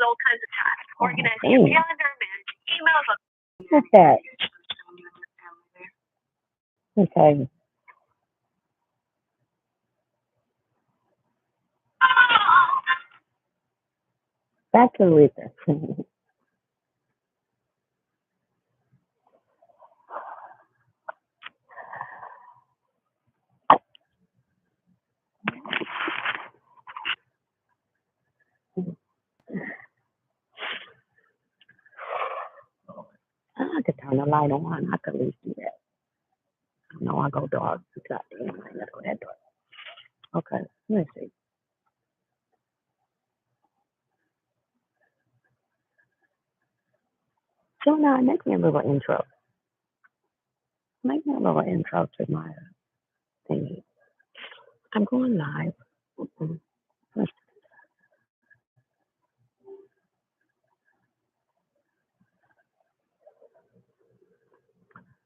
all kinds of tasks. Organizing your calendar, managing emails. What's that? Okay. Back to Lisa. I could turn the light on. I could at least do that. I know I go dark. Goddamn, I ain't gotta go that dark. Okay, let's see. So now make me a little intro. Make me a little intro to my thingy. I'm going live. Let's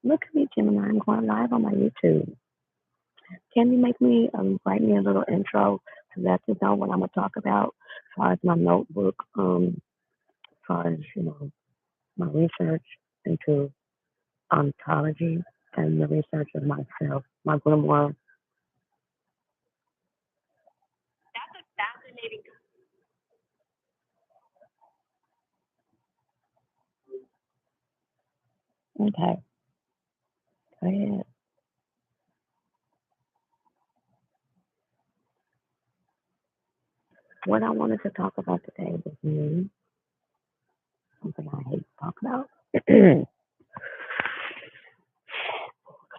look at me, Gemini. I'm going live on my YouTube. Can you make me write me a little intro to let us know what I'm gonna talk about as far as my notebook, as far as my research into ontology and the research of myself, my grimoire. That's a fascinating. Okay, go ahead. What I wanted to talk about today was me, something I hate to talk about. We're gonna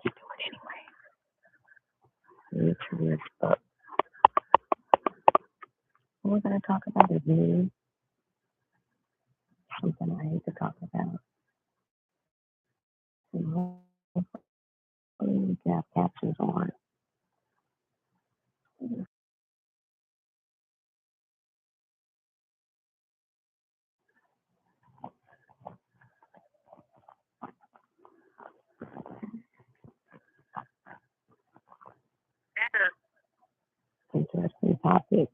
do it anyway. Let me turn this up. What we're gonna talk about is me, something I hate to talk about. And hopefully we can have captions on. Interesting topic.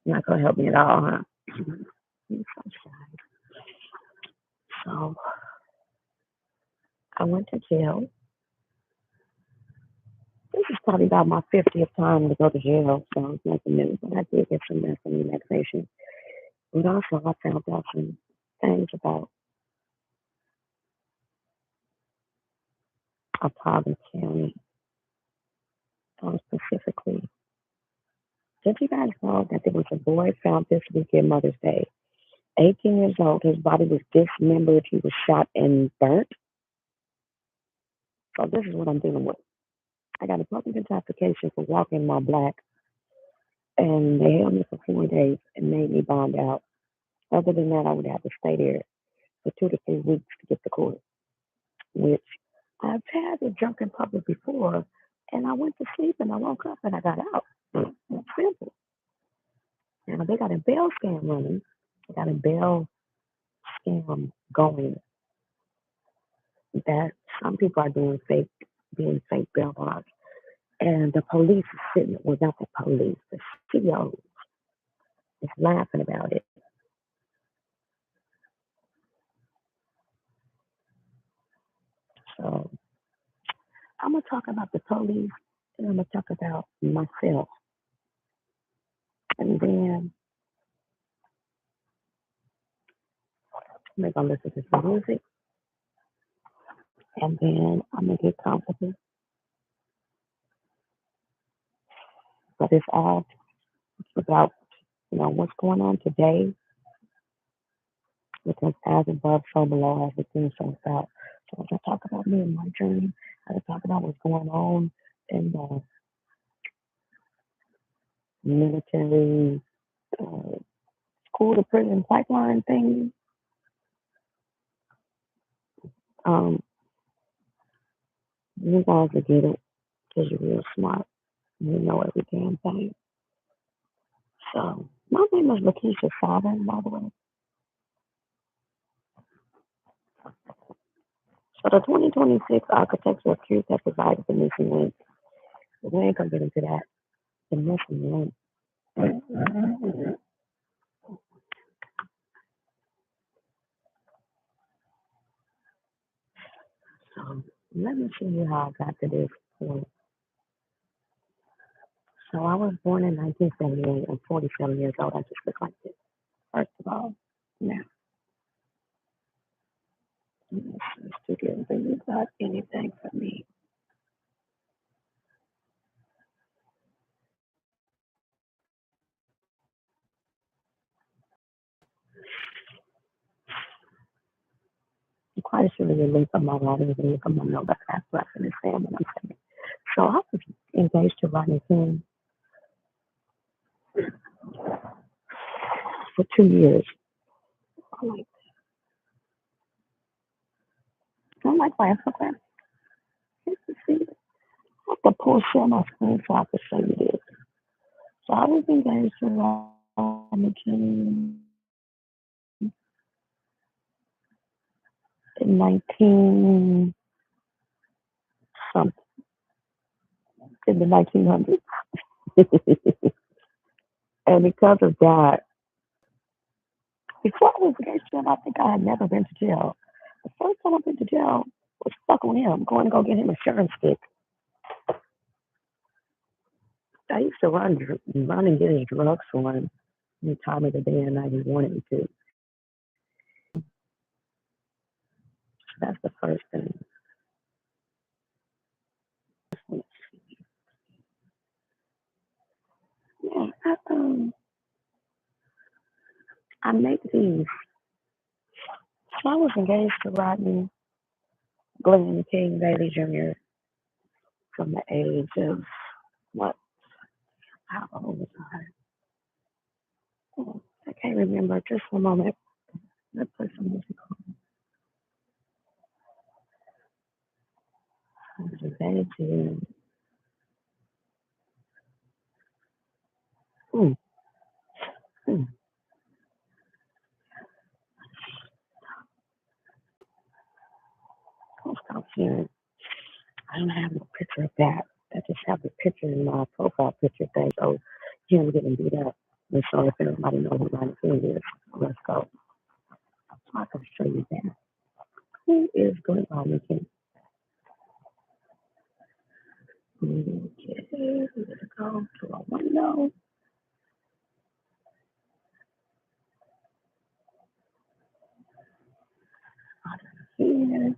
Not gonna help me at all, huh? I'm so shy. So I went to jail. This is probably about my 50th time to go to jail, so it's nothing new. But I did get some relaxation. But also, I found out some things about Apollo County, specifically. Did you guys know that there was a boy found this weekend, Mother's Day? 18 years old. His body was dismembered. He was shot and burnt. So this is what I'm dealing with. I got a public intoxication for walking while black, and they held me for 4 days and made me bond out. Other than that, I would have to stay there for 2 to 3 weeks to get to court, which I've had a drunk in public before, and I went to sleep and I woke up and I got out. It's simple. Now they got a bail scam running. They got a bail scam going that some people are doing being fake bail bonds. And the police is sitting, well, not the police, the CEOs is laughing about it. So I'm going to talk about the police and I'm going to talk about myself. And then I'm going to listen to some music. And then I'm going to get comfortable. But it's all about, what's going on today. Because as above, so below, as within, so without. So as I talk about me and my journey, as I talk about what's going on in the military, school to prison pipeline thing, you guys will get it because you're real smart. You know every damn thing. So my name is Lakeisha Sovereign, by the way. So the 2026 architectural accused have provided the missing link. But we ain't gonna get into that. The missing link. So let me show you how I got to this point. So I was born in 1978. I'm 47 years old. I just look like this. First of all, now, let's see if studio really got anything for me. I'm quite sure you link on my writings and link on my notes. That's what I understand what I'm saying. So I was engaged to Rodney King for 2 years. I'm like, I'm like, my Instagram. Let's see. I have to pull share my screen so I can show you this. So I was engaged to Rodney King in 19 something, in the 1900s. And because of that, before I was engaged to him, I think I had never been to jail. The first time I went to jail was stuck on him, going to go get him a insurance stick. I used to run and get his drugs for him. He taught me the day and night he wanted me to. That's the first thing. Yeah, I make these. So I was engaged to Rodney Glenn King Bailey Jr. from the age of what? How old was I? Oh, I can't remember. Just a moment. Let's play some music. I was engaged to him. Mm, mm. Don't stop here. I don't have no picture of that. I just have the picture in my profile picture thing. So him getting beat up. And so if anybody knows who my King is, let's go. So I can show you that. Who is going on with him? Okay, let's go to a window. Here.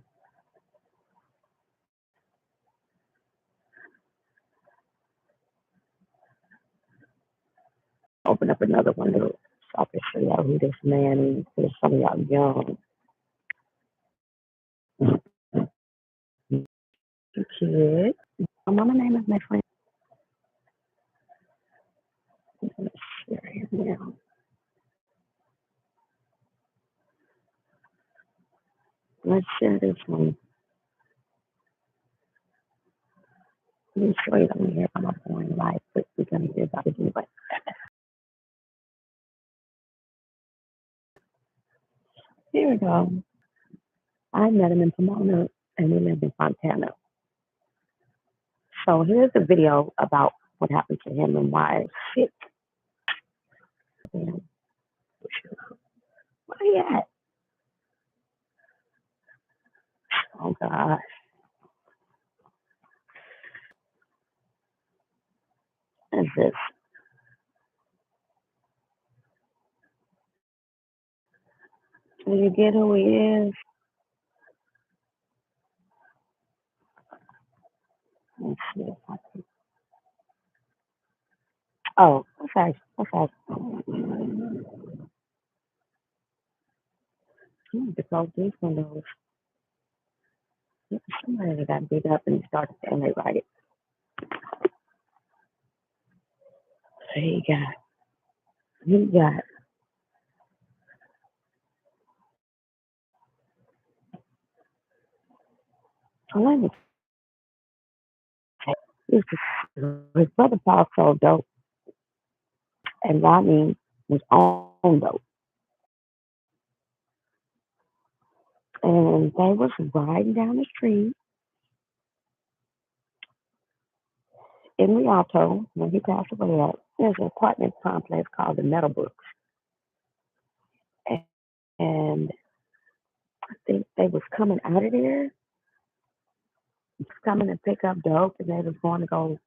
Open up another window so I can show y'all who this man is. Because some of y'all young. Kid. My mama name is my friend. Let's share him now. Let's share this one. Let me show you them here from my point life, but we're gonna hear about it anyway. Here we go. I met him in Pomona and we lived in Fontana. So here's a video about what happened to him and why shit. Man, where he at? Oh gosh. What is this? Do you get who he is? Let's see if I can. Oh, okay. Okay. To close these windows. Somebody got beat up and started saying they right. So he got, so let me say, his brother Paul sold dope and Rodney was on dope. And they was riding down the street in Rialto when he passed away at. There's an apartment complex called the Meadowbrook, and I think they was coming out of there, coming to pick up dope, and they was going to go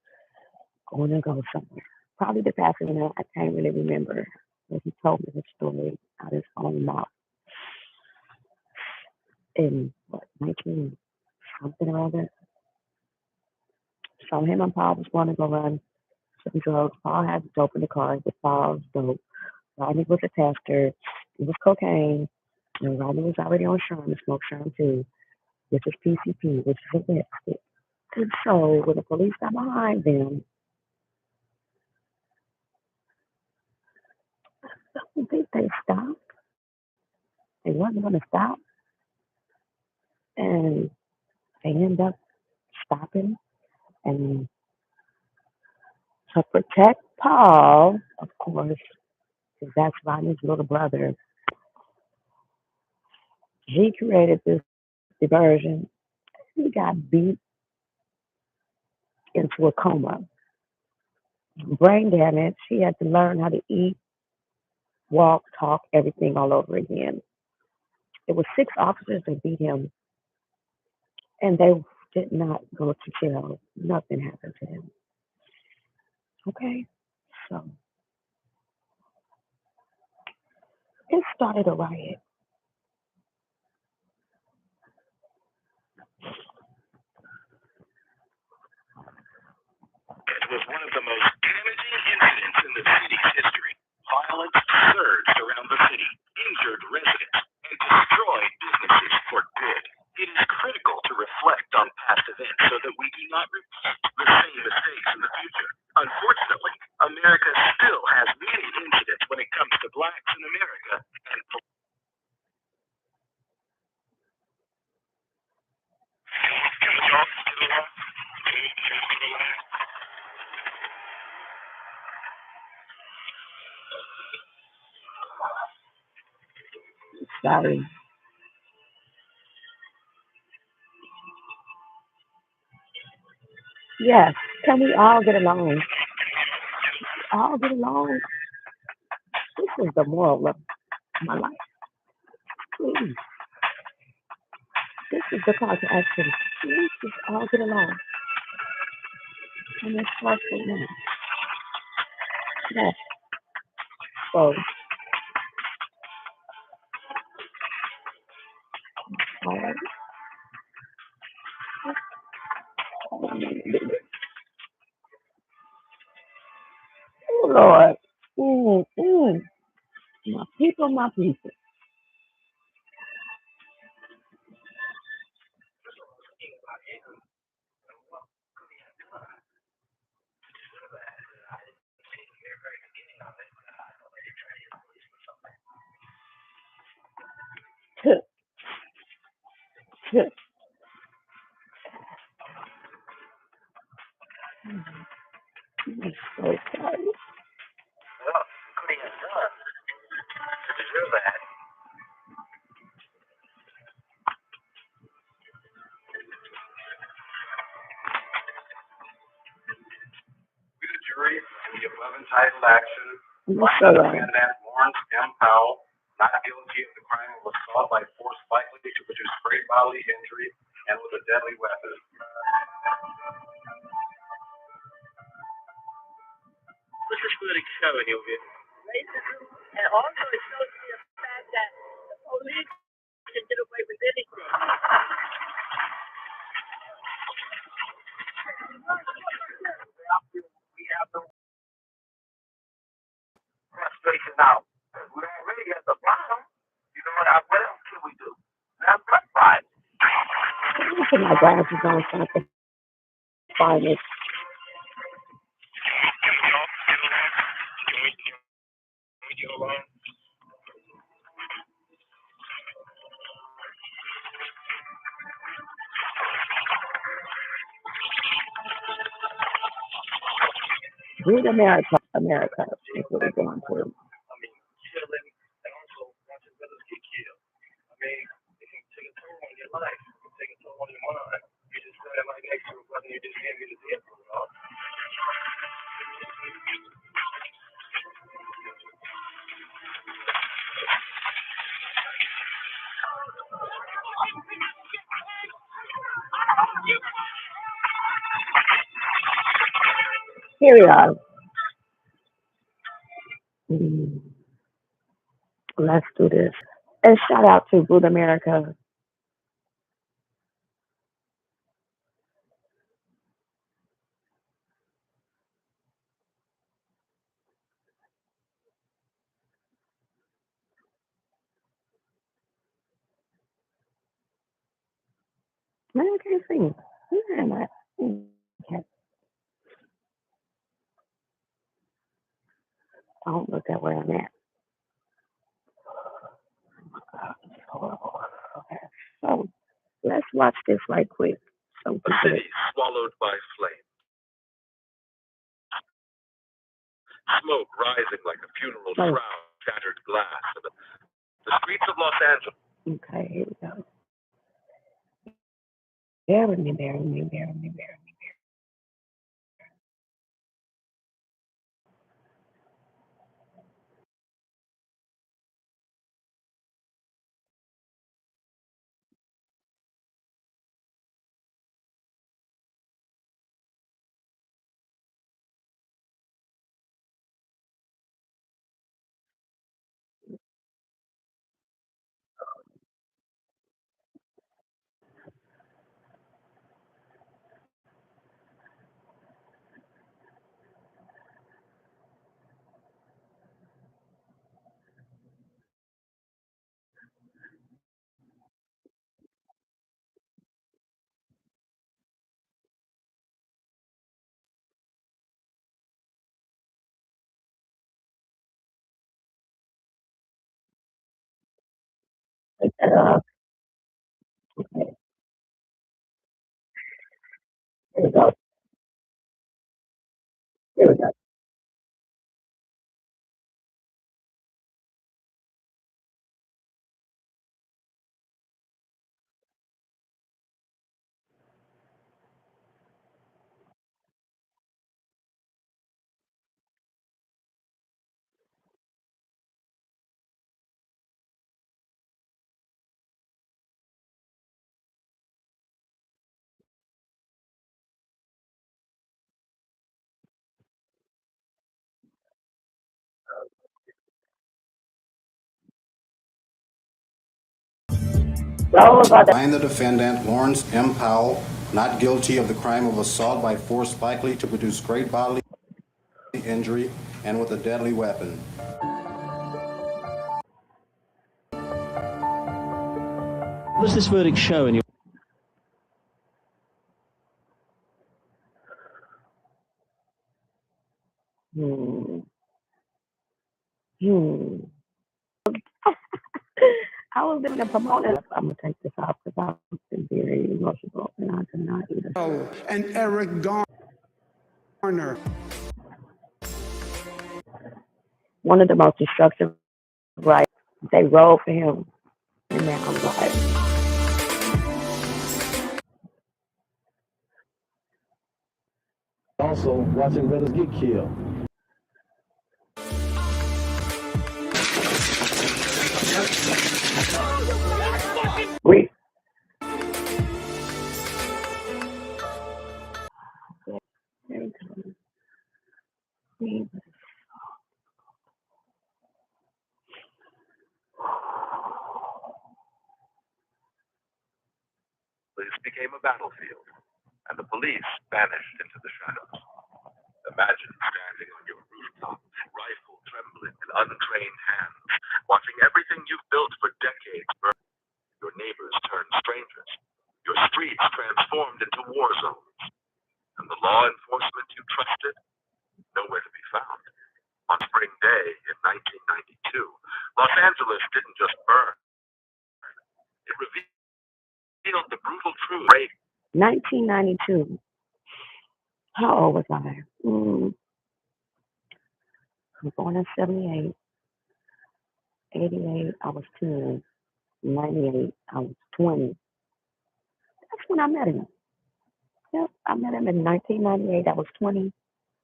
somewhere. Probably the pastor, I can't really remember, but he told me the story out of his own mouth in what 19 something or other. So him and Paul was going to go run some drugs. Paul had dope in the car with Paul's dope. Rodney was a tester. It was cocaine. And Rodney was already on Sherm, smoked Sherm too, which is PCP, which is a lipstick. And so when the police got behind them, I don't think they stopped. They wasn't going to stop. And they ended up stopping. And to protect Paul, of course, because that's Rodney's little brother, he created this diversion. He got beat into a coma, brain damage. He had to learn how to eat, walk, talk, everything all over again. It was 6 officers that beat him, and they did not go to jail. Nothing happened to him. Okay, so it started a riot. It was one of the most damaging incidents in the city's history. Violence surged around the city, injured residents, and destroyed businesses for good. It is critical to reflect on past events so that we do not repeat the same mistakes in the future. Unfortunately, America still has many incidents when it comes to blacks in America and Sorry. Yes, can we all get along? All get along. This is the moral of my life. Please, this is the call to action. Please just all get along. And it's stressful now. Yes. So, all right. Oh, Lord. Mm. My people, my people. I'm so sorry. well, could he have done to deserve that? We, the jury, in the above entitled action, find the defendant Lawrence M. Powell not guilty of the crime of assault by force likely to produce great bodily injury and with a deadly weapon. What's this verdict show in your view? Racism, and also it shows me the fact that the police can get away with anything. We have the frustration now. We're already at the bottom. You know what else can we do? Now, what fight? Let me put my glasses on so I can find it. Can we get along? Good America is what we're going through. I mean, killing and also watching brothers get killed. I mean, Here we are. Mm, let's do this. And shout out to Good America. Man, I can't sing. Where am I? Okay. Don't look at where I'm at. It's horrible. Okay. So let's watch this right quick. So A city swallowed by flame. Smoke rising like a funeral shroud, shattered glass. The streets of Los Angeles. Okay, here we go. Bear with me, bear with me, bear with me, bear with me. Take that off. Okay, here we go. Here we go. So about that. Find the defendant, Lawrence M. Powell, not guilty of the crime of assault by force likely to produce great bodily injury and with a deadly weapon. What does this verdict show in your... Hmm. Hmm. I was going to promote it. I'm going to take this off because I'm very emotional and I cannot either. And Eric Garner. One of the most destructive rights. They rolled for him. And now I'm like, Also watching brothers get killed. wait. There we go. This became a battlefield, and the police vanished into the shadows. Imagine standing on your rooftop, rifle trembling in untrained hands, watching everything you've built for decades burn. Your neighbors turn strangers. Your streets transformed into war zones. And the law enforcement you trusted, nowhere to be found. On spring day in 1992, Los Angeles didn't just burn. It revealed the brutal truth. 1992. How old was I? I'm born in 78. 88, I was 10. 98, I was 20. That's when I met him. Yep, I met him in 1998. I was 20,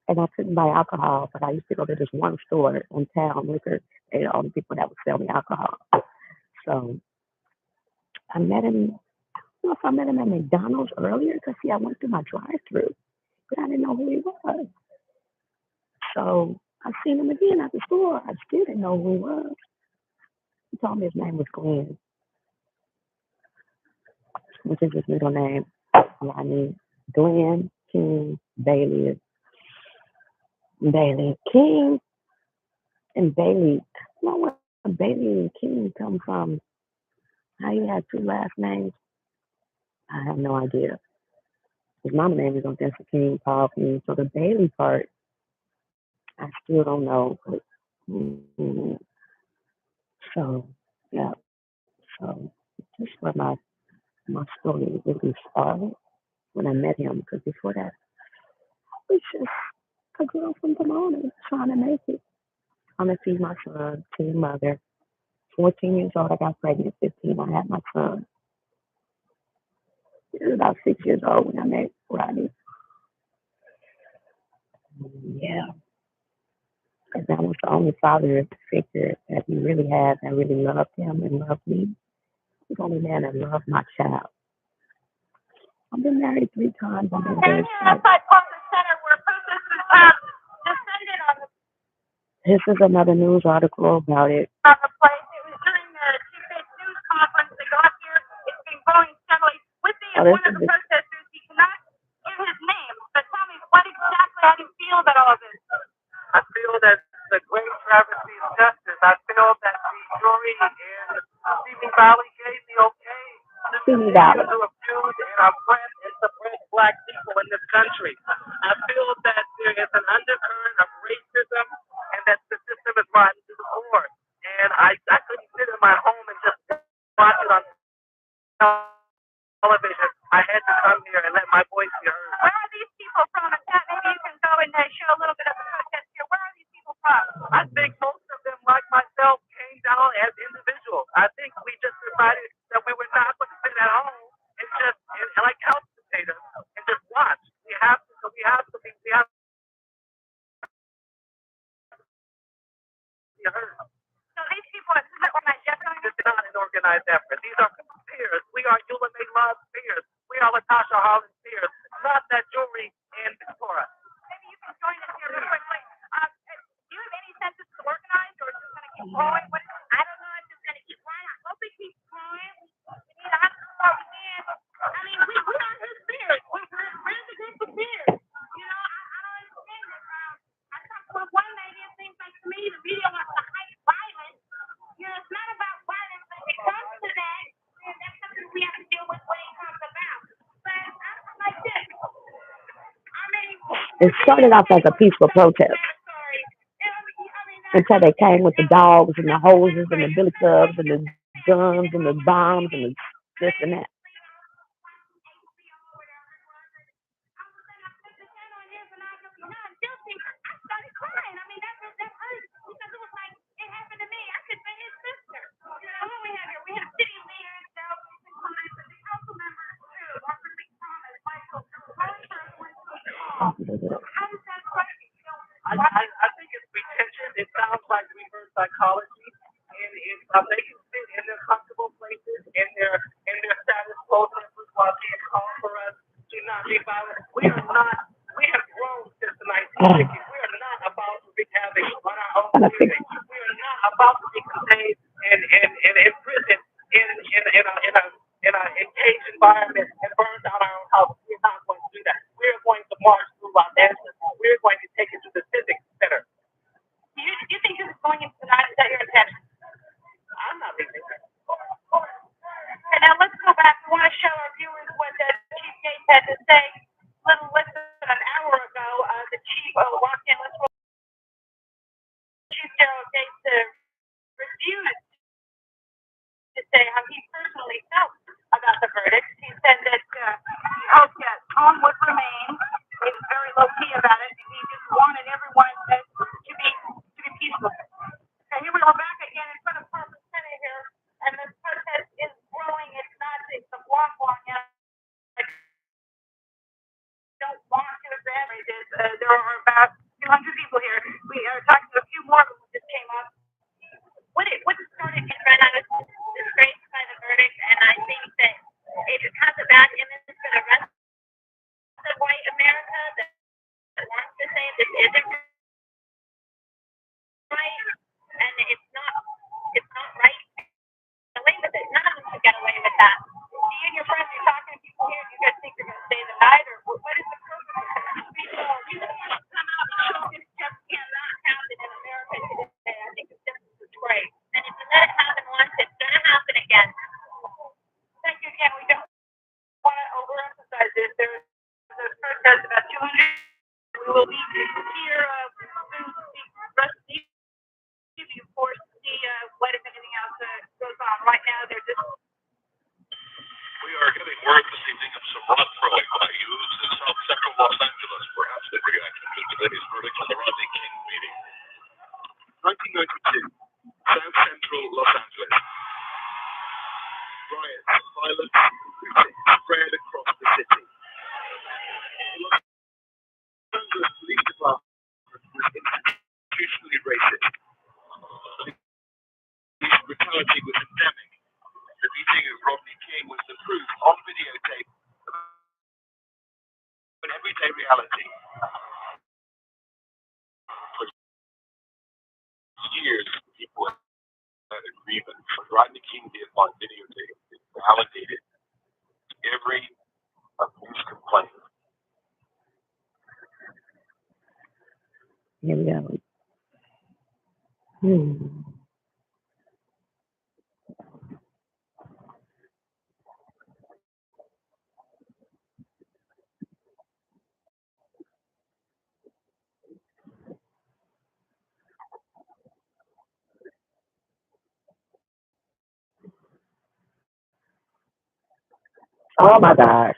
and I couldn't buy alcohol, but I used to go to this one store in town, liquor. They were the only people that would sell me alcohol. So I met him know if I met him at McDonald's earlier because see, I went through my drive-through, but I didn't know who he was. So I seen him again at the store. I still didn't know who he was. He told me his name was Glenn, which is his middle name. I mean, Glenn King Bailey. Bailey King and Bailey. I don't know where Bailey and King come from. How you have two last names? I have no idea. His mama name is Odessa King, Paul King. So the Bailey part, I still don't know. But, so yeah, so this is where my story really started when I met him. Because before that, I was just a girl from Pomona trying to make it. I'm gonna see my son, teen mother. 14 years old, I got pregnant. 15, I had my son. He was about 6 years old when I met Rodney. Yeah, because that was the only father figure that he really had that really loved him and loved me. He's the only man that loved my child. I've been married 3 times. I've been Down engaged here twice. outside Palmer Center where protesters have descended This is another news article about it. on the place. It was during the Tuesday's news conference. They got here. It's been growing steadily. With me is one of the protesters. He cannot give his name, but tell me what exactly how do you feel about all of this? I feel that the great travesty of justice. I feel that the jury in Simi Valley gave the okay Simi Valley to abuse and oppress and suppress black people in this country. I feel that there is an undercurrent of racism and that the system is rotten to the core. And I couldn't sit in my home and just watch it on television. I had to come here and let my voice be heard. Where are these people from? And Pat, maybe you can go and show a little bit of the protest here. Where are these people from? I think most of them, like myself, came down as individuals. I think we just decided that we were not going to sit at home and just and like couch potatoes and just watch. We have to be heard. So these people, this is an organized effort. This is not an organized effort. These are peers. We are Eula May Love's peers. We are Latasha Holland's peers, not that jewelry in Victoria. Maybe you can join us here real quickly. Do you have any sense it's organized or is it going to keep growing? I don't know if it's going to keep growing. I hope it keeps growing. We need to ask what we can. I mean, we are his peers. We're the group of peers. You know, I don't understand this. I talked with one lady. It seems like to me the media wants to hype violence. You know, it's not about violence, but it comes to that, and that's something we have to deal with when it comes about. But I'm like this. I mean, It started off as a peaceful protest until they came with the dogs and the hoses and the billy clubs and the guns and the bombs and the this and that. I think it's retention. It sounds like reverse psychology, and it's they can sit in their comfortable places in their status quo while being called for us to not be violent. We are not. We have grown since the 1960s. We are not about to wreak havoc on our own community. We are not about to be contained and imprisoned in a caged environment and burn down our own house. We're not going to do that. We're going to march through Los Angeles. We're going to take it to the Civic Center. Do you think this is going into the night? Is that your intention? I'm not thinking that. Okay, now let's go back. We want to show our viewers what Chief Gates had to say. Little less than an hour ago, the chief walked in. Let's roll. Chief Gerald Gates refused to say how he personally felt about the verdict. He said that he hoped that Tom would remain. He was very low key about it. He just wanted everyone to be peaceful. Okay, here we are back again in front of Parker Center here, and this protest is growing. It's not a block long yet. Don't want to examine this. There are about 200 people here. We are talking to a few more who just came up. What started it, right? I was disgraced by the verdict, and I think that it has a that. You and your friends are talking to people here. Do you guys think they're going to stay the night, or what is the purpose of this? People, you just want to come out and show this just cannot happen in America today. I think it's just a disgrace. And if you let it happen once, it's going to happen again. Thank you again. We don't want to overemphasize this. There's a protest about 200. We will be here through the rest of the evening, of course, to see what, if anything else, goes on. Right now, they're just. We are getting word this evening of some rock throwing by youths in South Central Los Angeles, perhaps in reaction to today's verdict on the Rodney King meeting. 1992, South Central Los Angeles. Riots, violence, looting spread across the city. The Los Angeles Police Department was institutionally racist. Police brutality was endemic. The beating of Rodney King was the proof on videotape of an everyday reality. For years, people had agreement. What Rodney King did on videotape, it validated every abuse complaint. Here we go. Hmm. Oh my gosh.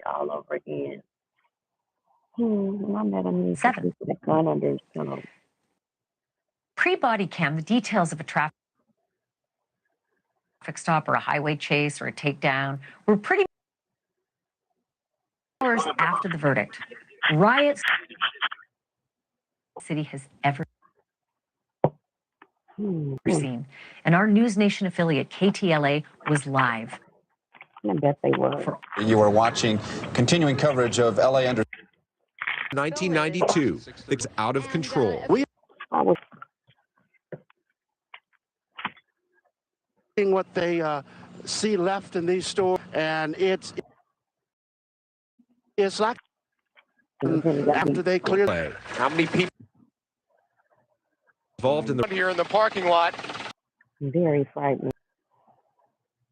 All over again. My madam needs to put the gun under his pillow. Pre-body cam, the details of a traffic stop or a highway chase or a takedown were pretty hours after the verdict. Riots the city has ever seen. And our News Nation affiliate, KTLA, was live. I bet they were. You are watching continuing coverage of LA under 1992. It's out of control. I was what they see left in these stores, and it's like after they clear. How many people involved in the here in the parking lot? very frightening.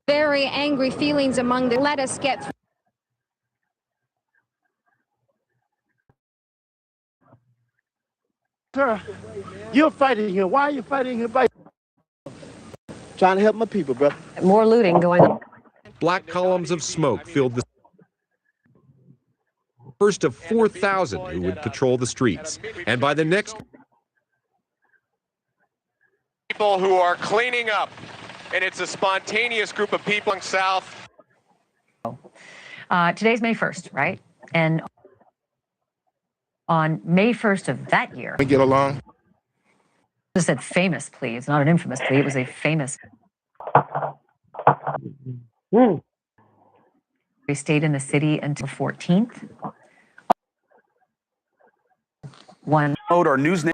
Very angry feelings among the let us get through. Sir, you're fighting here. Why are you fighting here? Trying to help my people, brother. More looting going on. Black columns of smoke filled the first of 4,000 who would patrol the streets. And by the next, people who are cleaning up. And it's a spontaneous group of people in South. Today's May 1st, right? And on May 1st of that year, We get along. I said famous plea. It's not an infamous plea. It was a famous. We stayed in the city until 14th. One. our news.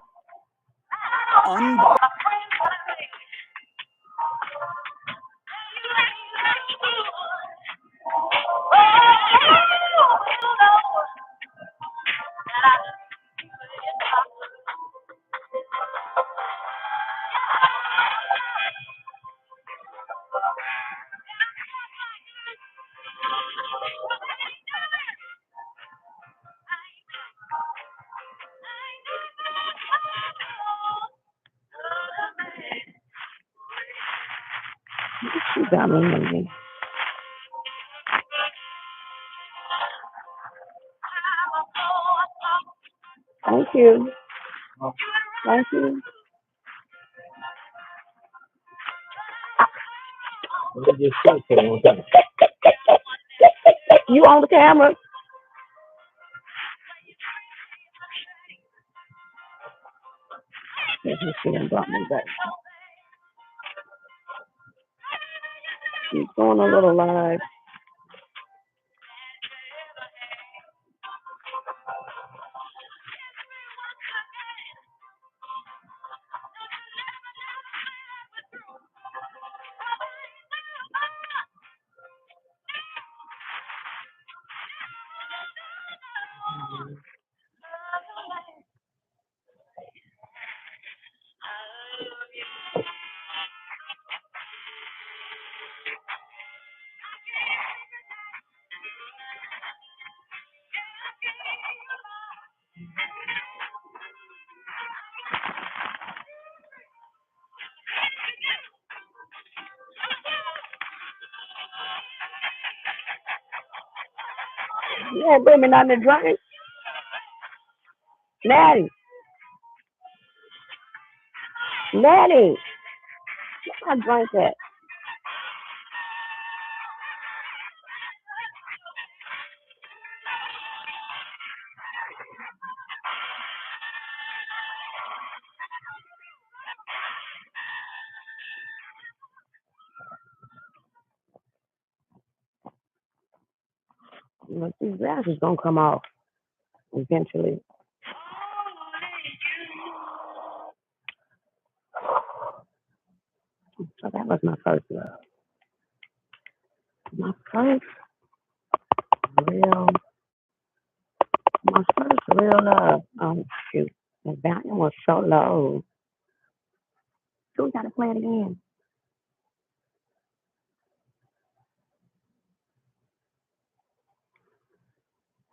She got me moving. Thank you. Thank you. You on the camera? She done brought me back. Going a little live. Yeah, bring me nothing to drink. Natty. Natty. I drank that. But these glasses gonna come off eventually. So that was my first love. My first real, my first real love. Oh shoot, the volume was so low. So we gotta play it again.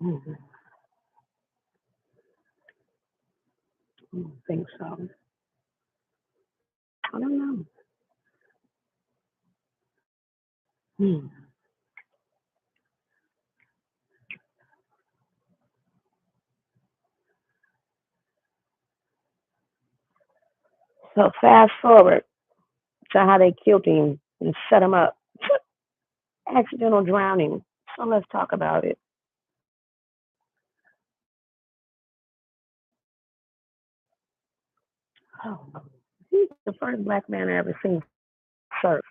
Mhm. I don't think so. I don't know. Hmm. So fast forward to how they killed him and set him up. Accidental drowning. So let's talk about it. Oh, he's the first black man I ever seen surf.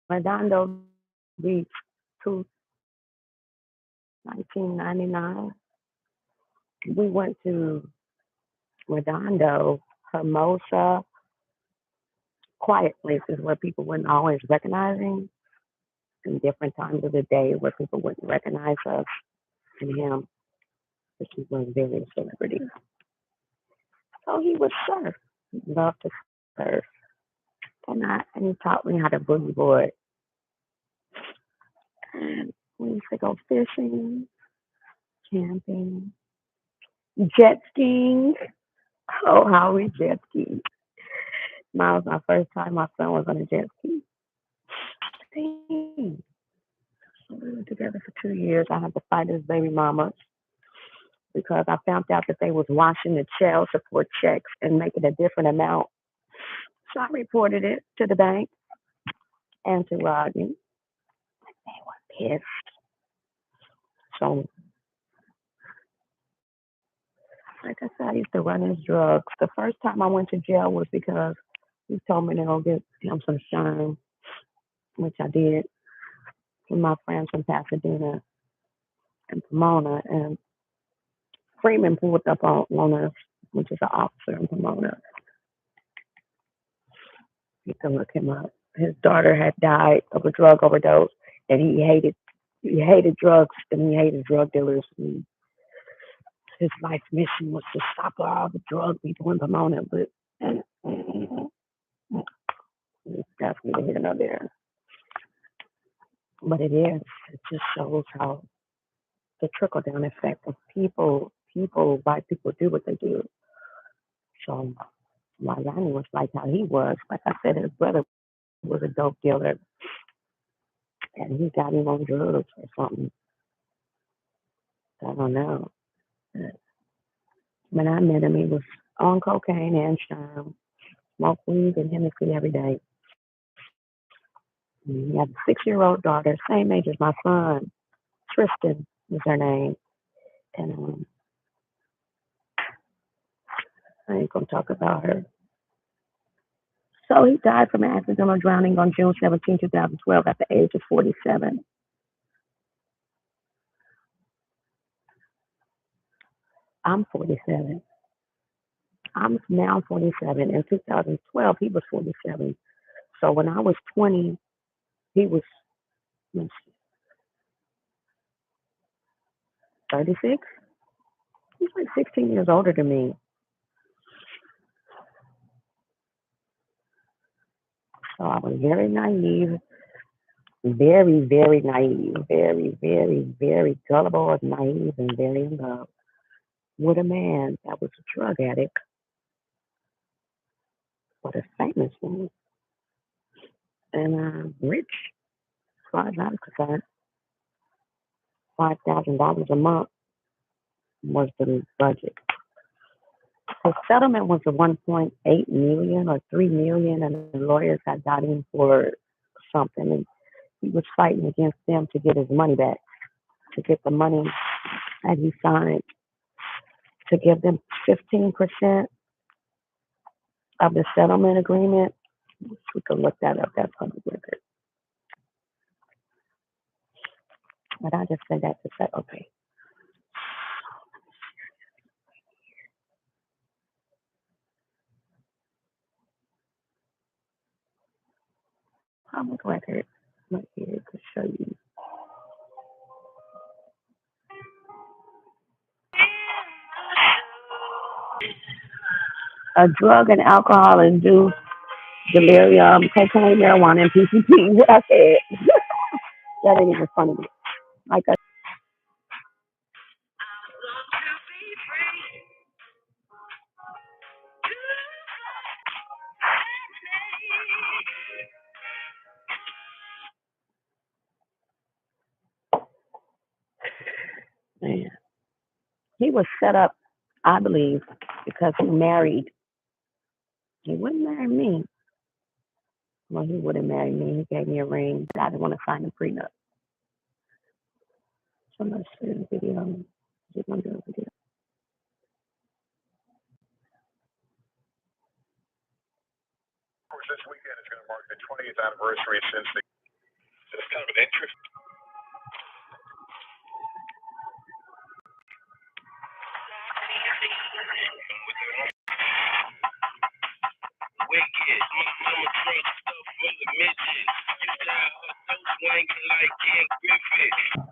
Redondo Beach, 1999. We went to Redondo, Hermosa, quiet places where people wouldn't always recognize him, and different times of the day where people wouldn't recognize us and him, because he was very a celebrity. So he would surf. He loved to surf. And he taught me how to boogie board. And we used to go fishing, camping, jet skiing. Oh, how we jet skied. Mine was my first time my son was on a jet ski. Dang. So we were together for 2 years. I had to fight his baby mama because I found out that they was washing the child support checks and making a different amount. So I reported it to the bank and to Rodney. They were pissed. So, like I said, I used to run his drugs. The first time I went to jail was because he told me to go get him some shine, which I did with my friends from Pasadena and Pomona. And Freeman pulled up on us, which is an officer in Pomona. You can look him up. His daughter had died of a drug overdose, and he hated drugs and he hated drug dealers. And his life mission was to stop all the drug people in Pomona, but that's neither here nor there. But it is. It just shows how the trickle down effect of why people do what they do. So why Ronnie was like how he was, like I said, his brother was a dope dealer and he got him on drugs or something. I don't know. When I met him, he was on cocaine and smoked weed and Hennessy every day. And he had a 6-year-old daughter, same age as my son. Tristan is her name. And I ain't gonna talk about her. So he died from accidental drowning on June 17, 2012 at the age of 47. I'm 47. I'm now 47. In 2012, he was 47. So when I was 20, he was 36. He's like 16 years older than me. So I was very naive, very, very naive, very, very, very gullible, naive, and very in love with a man that was a drug addict, but a famous one, and rich, as far as I'm concerned. $5,000 a month was the budget. The settlement was a 1.8 million or 3 million, and the lawyers had got him for something, and he was fighting against them to get his money back, to get the money that he signed, to give them 15% of the settlement agreement. We could look that up. That's public record. But I just said that to say, okay. Public record. Right here to show you. A drug and alcohol induced delirium, cocaine, marijuana, and PCP. What I said. That ain't even funny. Like I man. He was set up, I believe, because he married. He wouldn't marry me. Well, he wouldn't marry me. He gave me a ring. I didn't want to sign a prenup. So let's see the video. Just gonna do a video. Of course, this weekend is going to mark the 20th anniversary since the. So it's kind of an interest. Wicked, my mama trunk stuff full of midgets. Used to have her so swinging like Ken Griffith.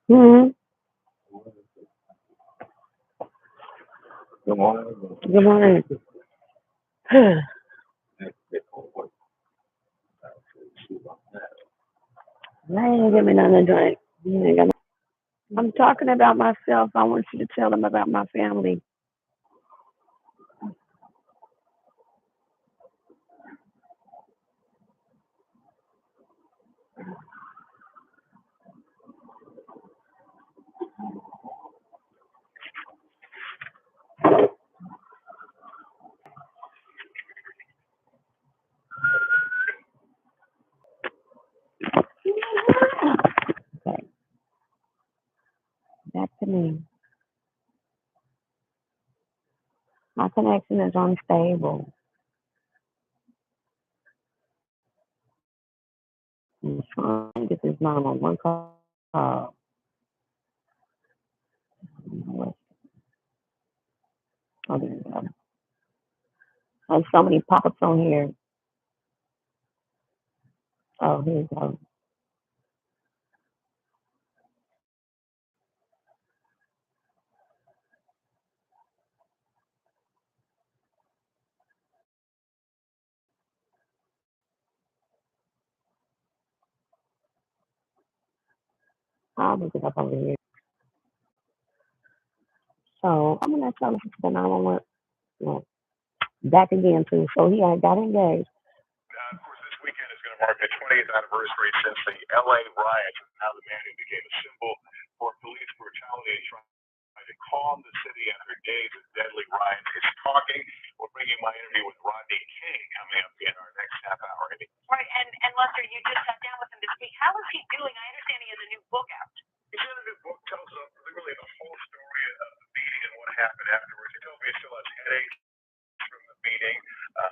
Hmm. Good morning. Good morning. They ain't give me nothing to drink. I'm talking about myself. I want you to tell them about my family. Okay. Back to me. My connection is unstable. I'm trying to get this mom on one call. Oh, there we go. There's so many pop-ups on here. Oh, here we go. I'll look it up over here. So I'm gonna tell him the 911. Well, back again too. So he had got engaged. Of course, this weekend is going to mark the 20th anniversary since the LA riots. Now the man who became a symbol for police brutality and trying to calm the city after days of deadly riots is talking. We're bringing my interview with Rodney King coming up in our next half hour. Right, and Lester, you just sat down with him to speak. How is he doing? I understand he has a new book out. He's got a new book, tells really the whole story of the meeting and what happened afterwards. He tells me he still has headaches from the meeting.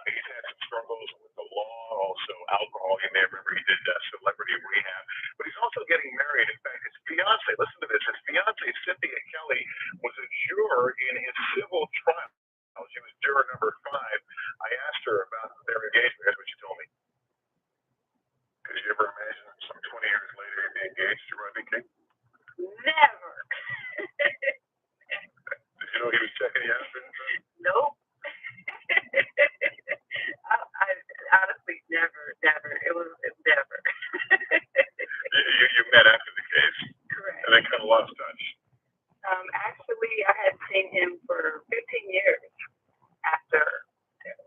He's had also alcohol. You may remember he did Celebrity Rehab, but he's also getting married. In fact, his fiance, listen to this, his fiance, Cynthia Kelly, was a juror in his civil trial. She was juror number 5. I asked her about their engagement. Here's what she told me. Could you ever imagine some 20 years later you'd be engaged to Rodney King? Never. Did you know he was checking you out? Nope. I honestly never. It was never. You met after the case. Correct. And then kind of lost touch. Actually, I had seen him for 15 years after.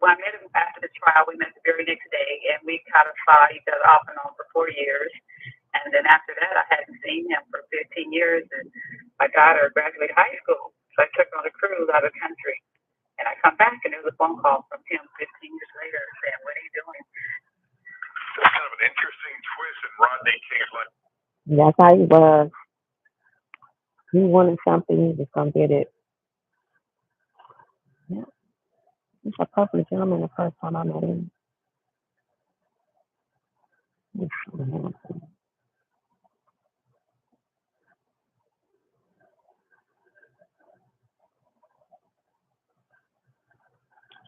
Well, I met him after the trial. We met the very next day, and we kind of saw each other off and on for 4 years. And then after that, I hadn't seen him for 15 years, and my daughter graduated high school, so I took her on a cruise out of the country. And I come back, and there was a phone call from him 15 years later saying, "What are you doing?" That's kind of an interesting twist in Rodney King's life. That's how he was. He wanted something, he was going to get it. Yeah. He's a perfect gentleman the first time I met him. He's so handsome.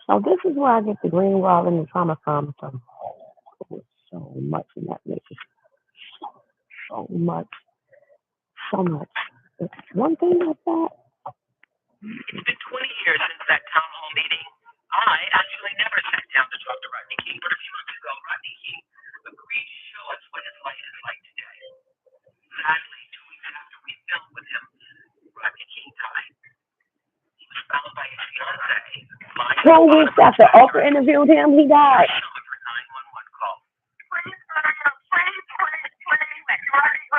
So this is where I get the green wall and the trauma from. So so much in that mission. So much. It's one thing like that. It's been 20 years since that town hall meeting. I actually never sat down to talk to Rodney King, but a few months ago, Rodney King agreed to show us what his life is like today. Sadly, 2 weeks after we filmed with him, Rodney King died. He was found by his fiancée. 2 weeks after Oprah interviewed him, he died.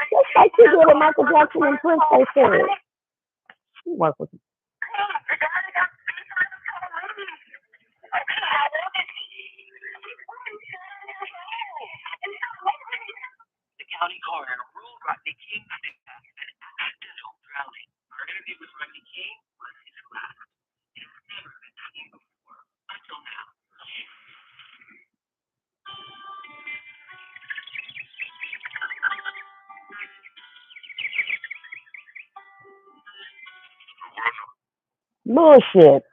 Just like she did with Michael Jackson and Prince, they said. She worked with him. The county coroner ruled Rodney King's death an accidental drowning. Our interview with Rodney King was his last. It has never been seen before, until now. Bullshit.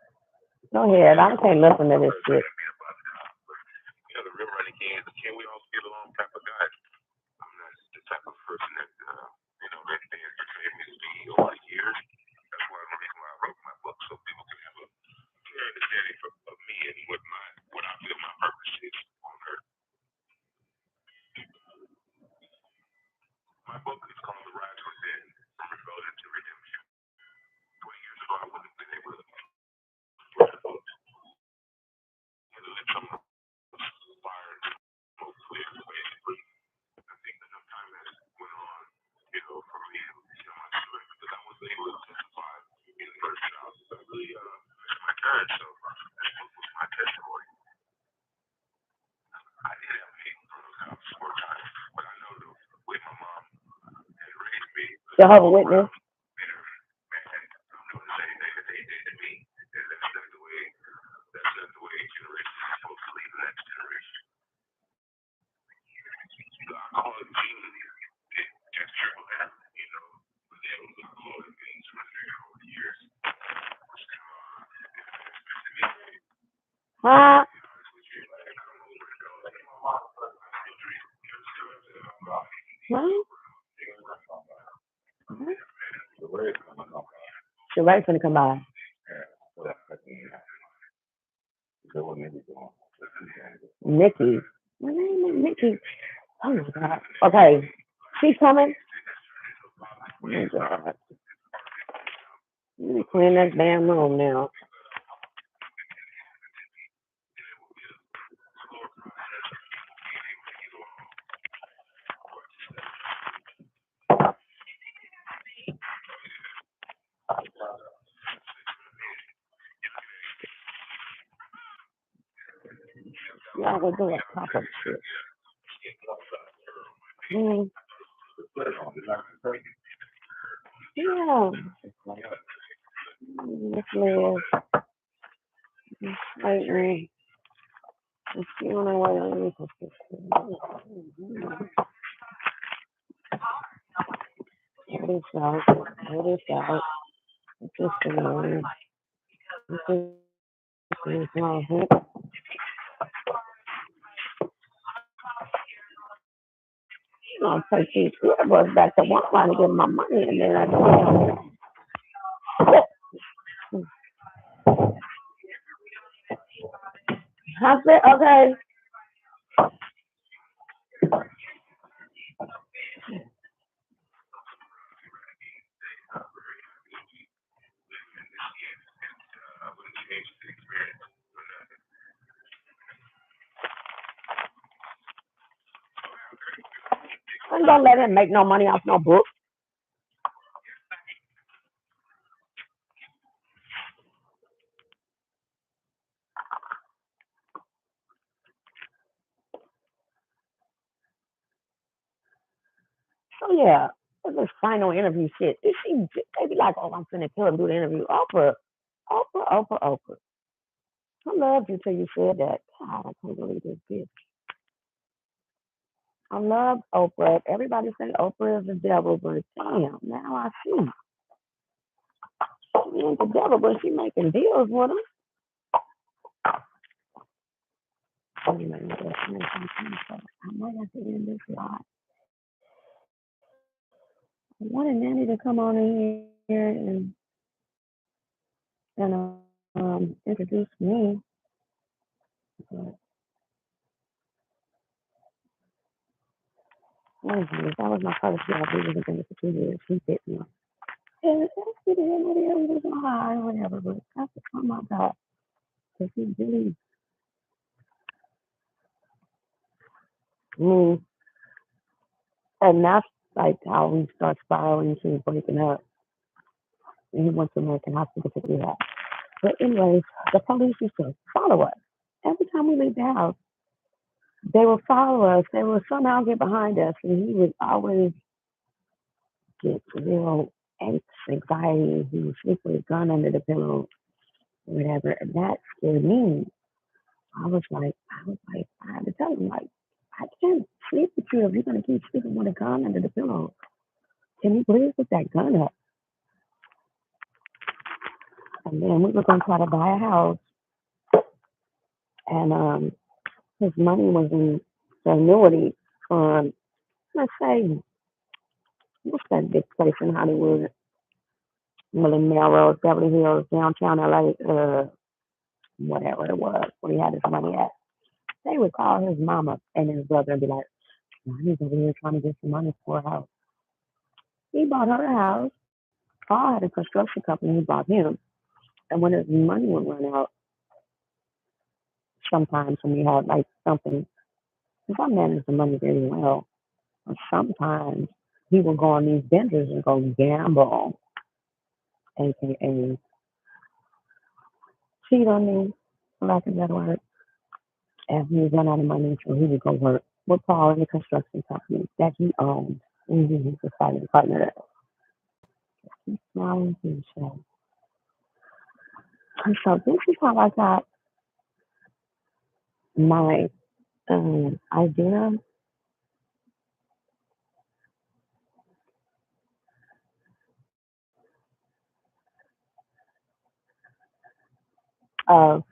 Go ahead. I can't listen to this shit. You know, the real Rodney King is, can we all get along type of guy. I'm not the type of person that, you know, that they have portrayed me to be over the years. That's why the reason why I wrote my book, so people can have a clear understanding of me and what I feel my purpose is on earth. My book is called The Ride to the End, From Rebellion to Redemption. 20 years ago, I wouldn't have been able to write a book. You know, let some fire smoke clear, basically. I think enough time has went on, you know, for me to tell my story, because I wasn't able to testify in the first trial. I really missed my turn, so this book was my testimony. I did have hate in front of the cops 4 times, but I know the way my mom had raised me. Jehovah's Witness. Huh? What? Sheray's gonna come by. Nikki. My name is Nikki. Oh my God. Okay. She's coming. Oh my God. Let me clean this damn room now. Y'all would do a pop-up shit. Yeah. Miss Liz. Miss Layton. It's the only way I need to What is that? What is that? It's just annoying. It's just annoying. I'll take these earbuds back to Walmart to get my money and then I go. I said, okay. I ain't gonna let him make no money off no book. So yeah, this final interview shit. They be like, oh, I'm finna kill him, do the interview. Oprah. I loved you till you said that. God, I can't believe this bitch. I love Oprah. Everybody say Oprah is the devil, but damn, now I see. She ain't the devil, but she making deals with him. Anyway, I might have to end this live. I wanted Nanny to come on in here and introduce me, but that was my first job. We was in for 2 years. He bit me. And that's it. He was high or whatever, but that's the time I got because he really me. And that's like how we start spiraling to breaking up. And he went to American Hospital to do that. But anyways, the police used to follow us. Every time we leave the house, they would follow us. They would somehow get behind us. And he would always get real anxiety. He would sleep with a gun under the pillow or whatever. And that scared me. I had to tell him, like, I can't sleep with you if you're going to keep sleeping with a gun under the pillow. Can you please put that gun up? And then we were going to try to buy a house. And his money was in the annuity fund. Let's say, what's that big place in Hollywood? Melrose, Beverly Hills, downtown LA, whatever it was, where he had his money at. They would call his mama and his brother and be like, he's over here trying to get some money for a house. He bought her a house. Paul had a construction company. He bought him. And when his money would run out, sometimes when we had like something, because I managed the money very well, but sometimes he would go on these benders and go gamble, aka cheat on me, for lack of a better word. And he would run out of money, so he would go work with Paul in the construction company that he owned. And he was a silent partner there. He's smiling to himself. And so this is how I got my idea of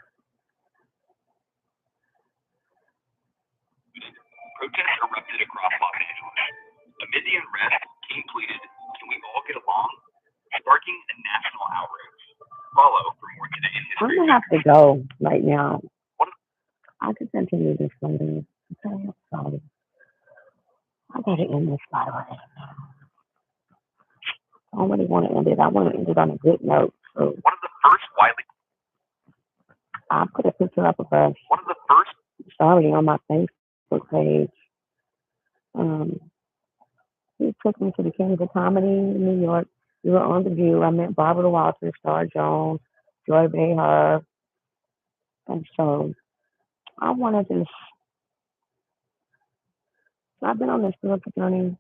Protests erupted across Los Angeles. Amid the unrest, King tweeted, "Can we all get along?" sparking a national outrage. Follow for more today in history. I'm gonna have to go right now. I could continue this later. Okay, I'm sorry. I gotta end this live. I don't really want to end it. I want to end it on a good note. So One of the first widely. I put a picture up of us. One of the first. It's already on my Facebook page. He took me to the Kings of Comedy in New York. We were on The View. I met Barbara Walters, Star Jones, Joy Behar. And so I wanted to. I've been on this spiritual journey.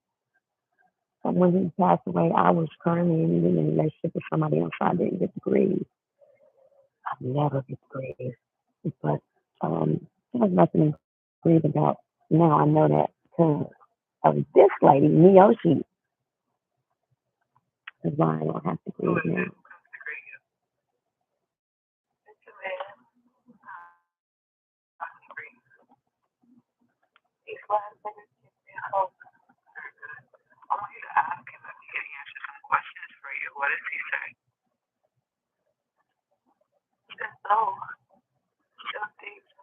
And when he passed away, I was currently in a relationship with somebody else. I didn't get to grieve. I never get to grieve. But There's nothing to read about. Now I know that because of this lady, Miyoshi, is why I don't have to read now. I want you to ask him if he can answer some questions for you. What does he say? He says no. He doesn't think so.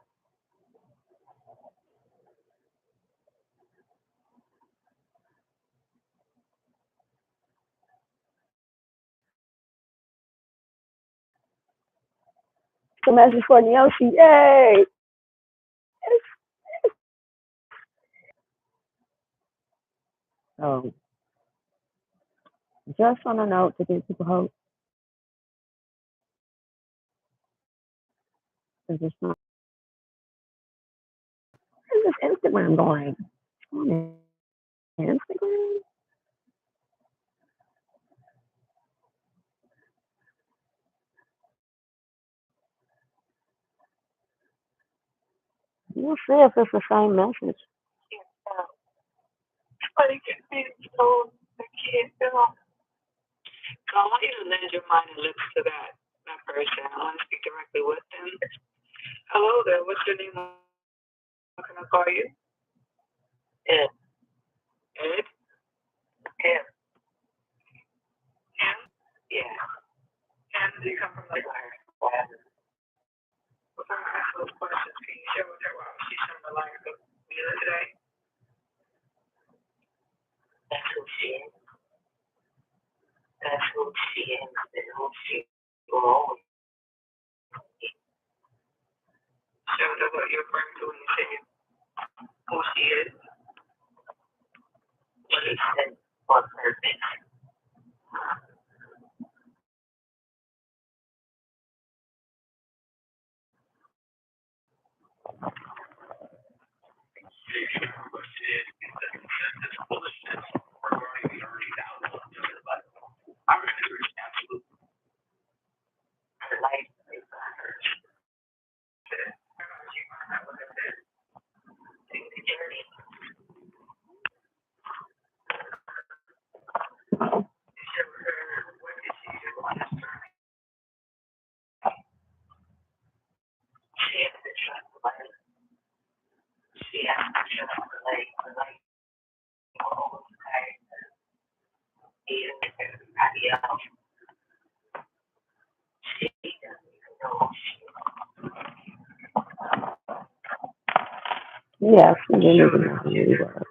The message for Miyoshi, yay! So, just on a note to give people hope, is just not. Where's this Instagram going? On Instagram? We'll see if it's the same message. But he can be told the kid, you know. So I want you to lend your mind and lips to that person. I want to speak directly with them. Hello there. What's your name? What can I call you? Ed. Ed? Him. Him? Yeah. And do you come from the liar? Before I ask those questions, can you share with her why she's from the liar of Mila today? That's who she is. That's who she is and who she will always be. Share with her what you're referring to when you say who she is. What is it? What purpose? Yes, I didn't even know who he was.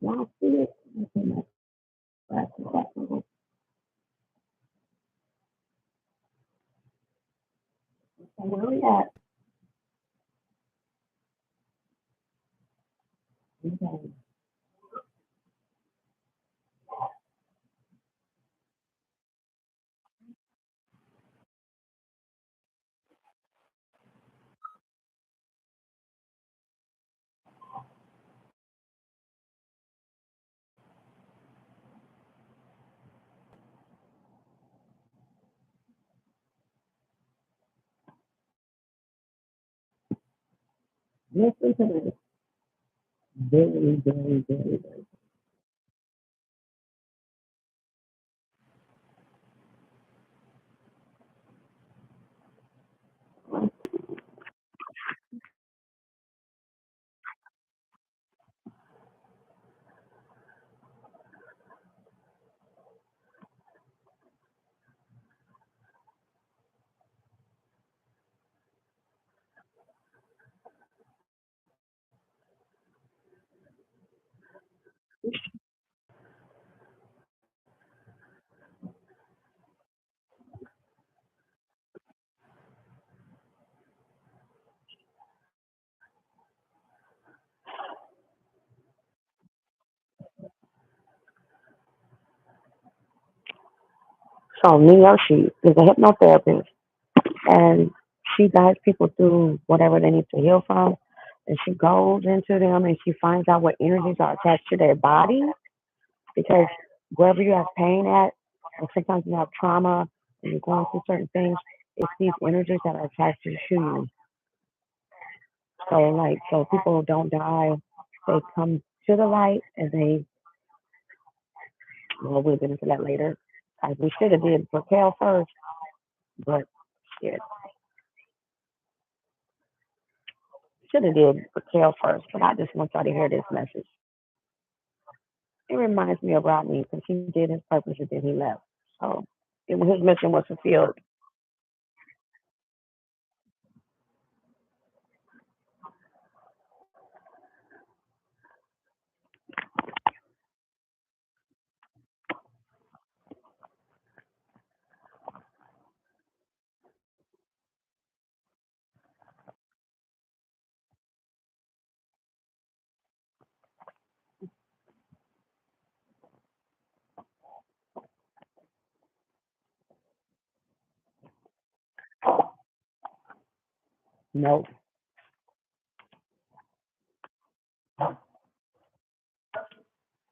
Y'all see it? Where we at? Okay. Listen to this. Very, very, very, very. So Neo, she is a hypnotherapist, and she guides people through whatever they need to heal from. And she goes into them and she finds out what energies are attached to their body because wherever you have pain at, or sometimes you have trauma and you're going through certain things, it's these energies that are attached to you. So like, so people don't die, they come to the light and they, well, we'll get into that later. Like we should have did Raquel first, but shit, should have did Raquel first. But I just want y'all to hear this message. It reminds me of Rodney because he did his purpose and then he left. So his mission was fulfilled. Nope.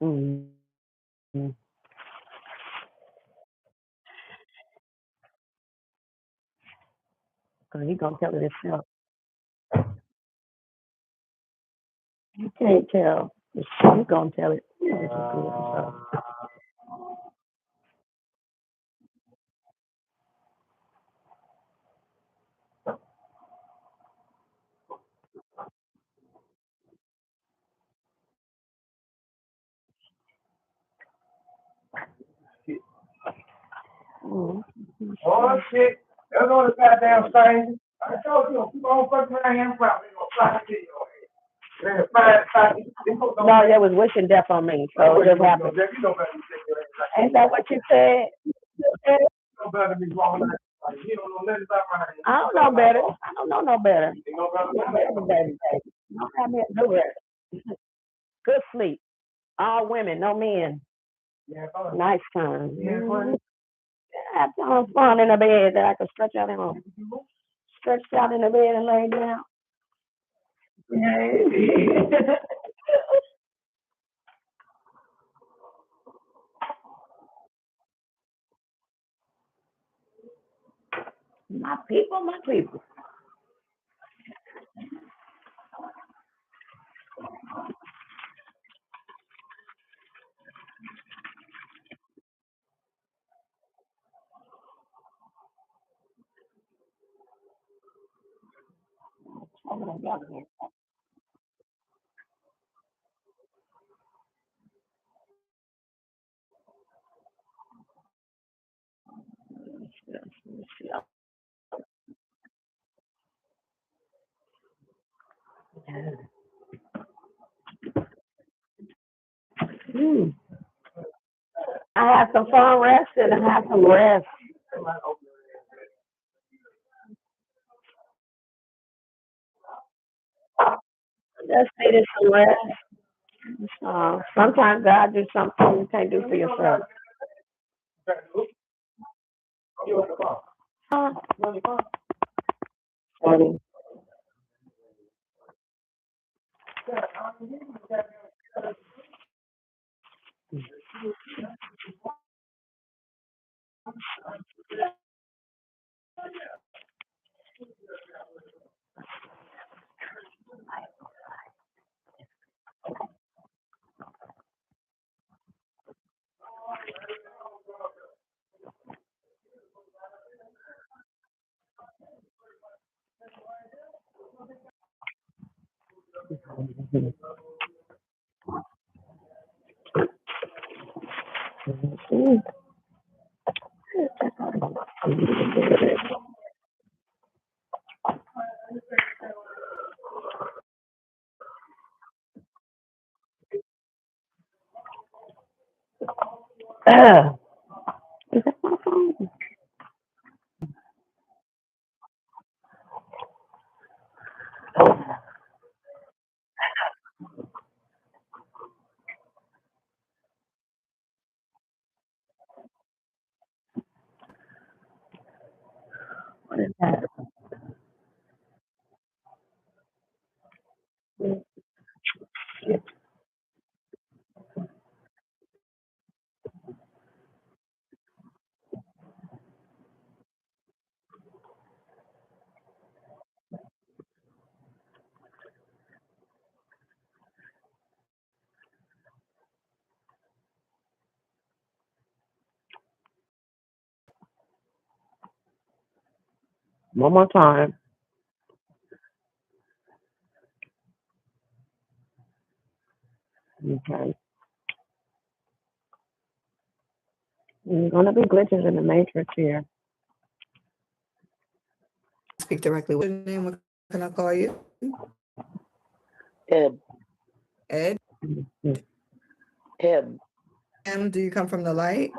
Mm-hmm. Because he gonna tell it himself. You can't tell. He's gonna tell it. This is good. So. Mm-hmm. Oh shit, that's all the goddamn thing. I told you, keep on fucking around here, I'm probably gonna fly to you. No, that was wishing death on me, so it just happened. Ain't that what you said? I don't know better. I don't know no better. Don't have me no better. Good sleep. All women, no men. Nice time. Mm-hmm. Have some fun in the bed that I can stretch out and stretch out in the bed and lay down. Yeah. My people, my people. Mm. I had some fun resting. I had some rest. just needed some rest. Sometimes God do something you can't do for yourself. Huh? Funny. Is that my phone? What is that? One more time. Okay. There's gonna be glitches in the matrix here. Speak directly. What's your name? What can I call you? Ed. Ed? Ed. Do you come from the light?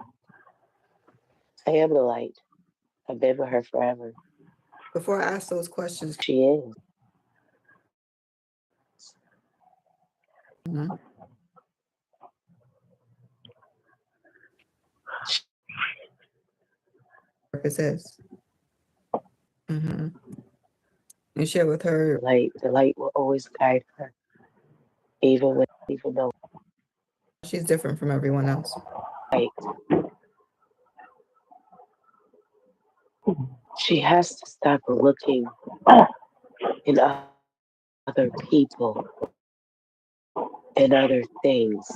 I am the light. I've been with her forever. Before I ask those questions, She is. Mhm. Purpose is. Mm-hmm. You share with her. The light will always guide her, even though She's different from everyone else. right. She has to stop looking in other people and other things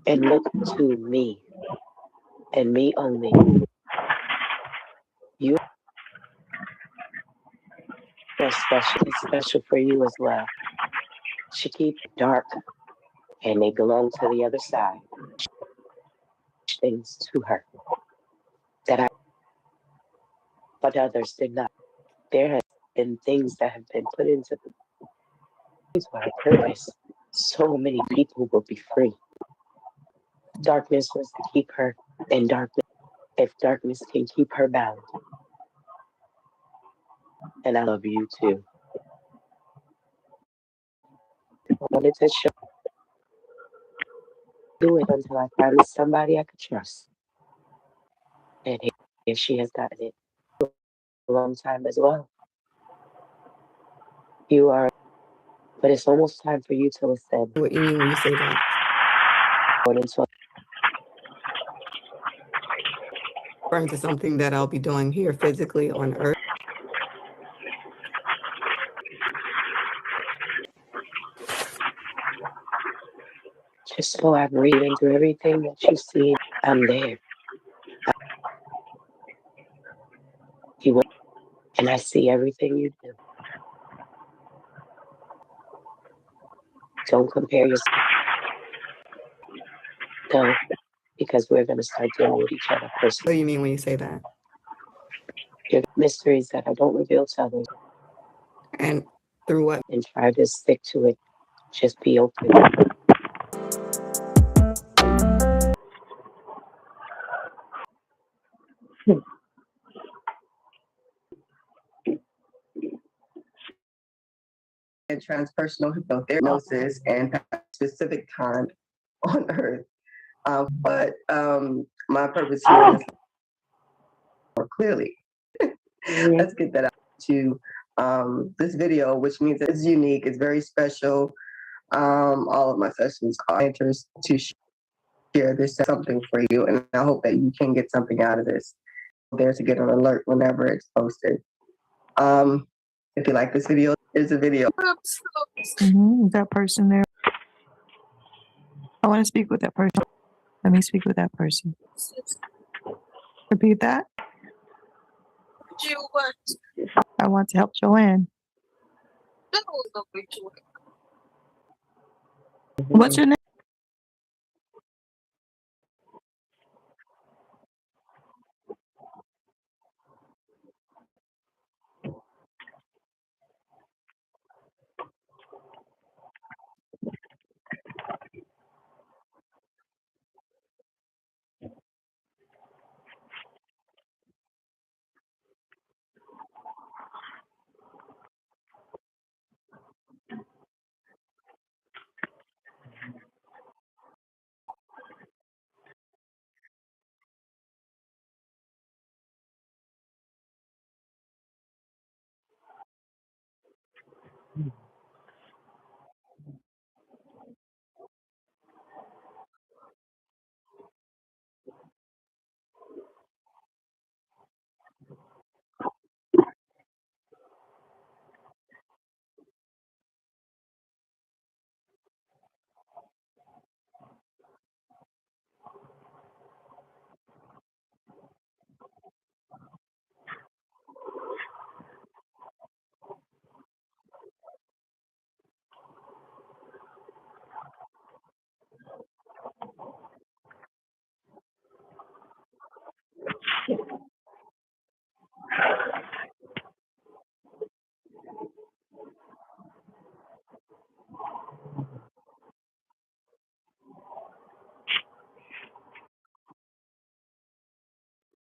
and look to me and me only. You are special. It's special for you as well. She keeps it dark and they belong to the other side. Things to her but others did not. There has been things that have been put into place for her purpose. So many people will be free. Darkness was to keep her in darkness. If darkness can keep her bound, and I love you too. I wanted to do it until I found somebody I could trust. And here she has gotten it a long time as well. You are, but it's almost time for you to listen. What you mean when you say that? Referring to something that I'll be doing here physically on Earth. Just so I'm reading through everything that you see, I'm there. You will, and I see everything you do. Don't compare yourself. Don't, because we're going to start dealing with each other personally. What do you mean when you say that? Your mysteries that I don't reveal to others. And through what? And try to stick to it. Just be open. and transpersonal hypnosis and specific time on Earth. But my purpose here is more clearly. Let's get that out to this video, which means it's unique, it's very special. All of my sessions are enters to share this something for you, and I hope that you can get something out of this. There to get an alert whenever it's posted. If you like this video, here's a video. Is that person there? I want to speak with that person. Let me speak with that person. Repeat that. I want to help Joanne. What's your name?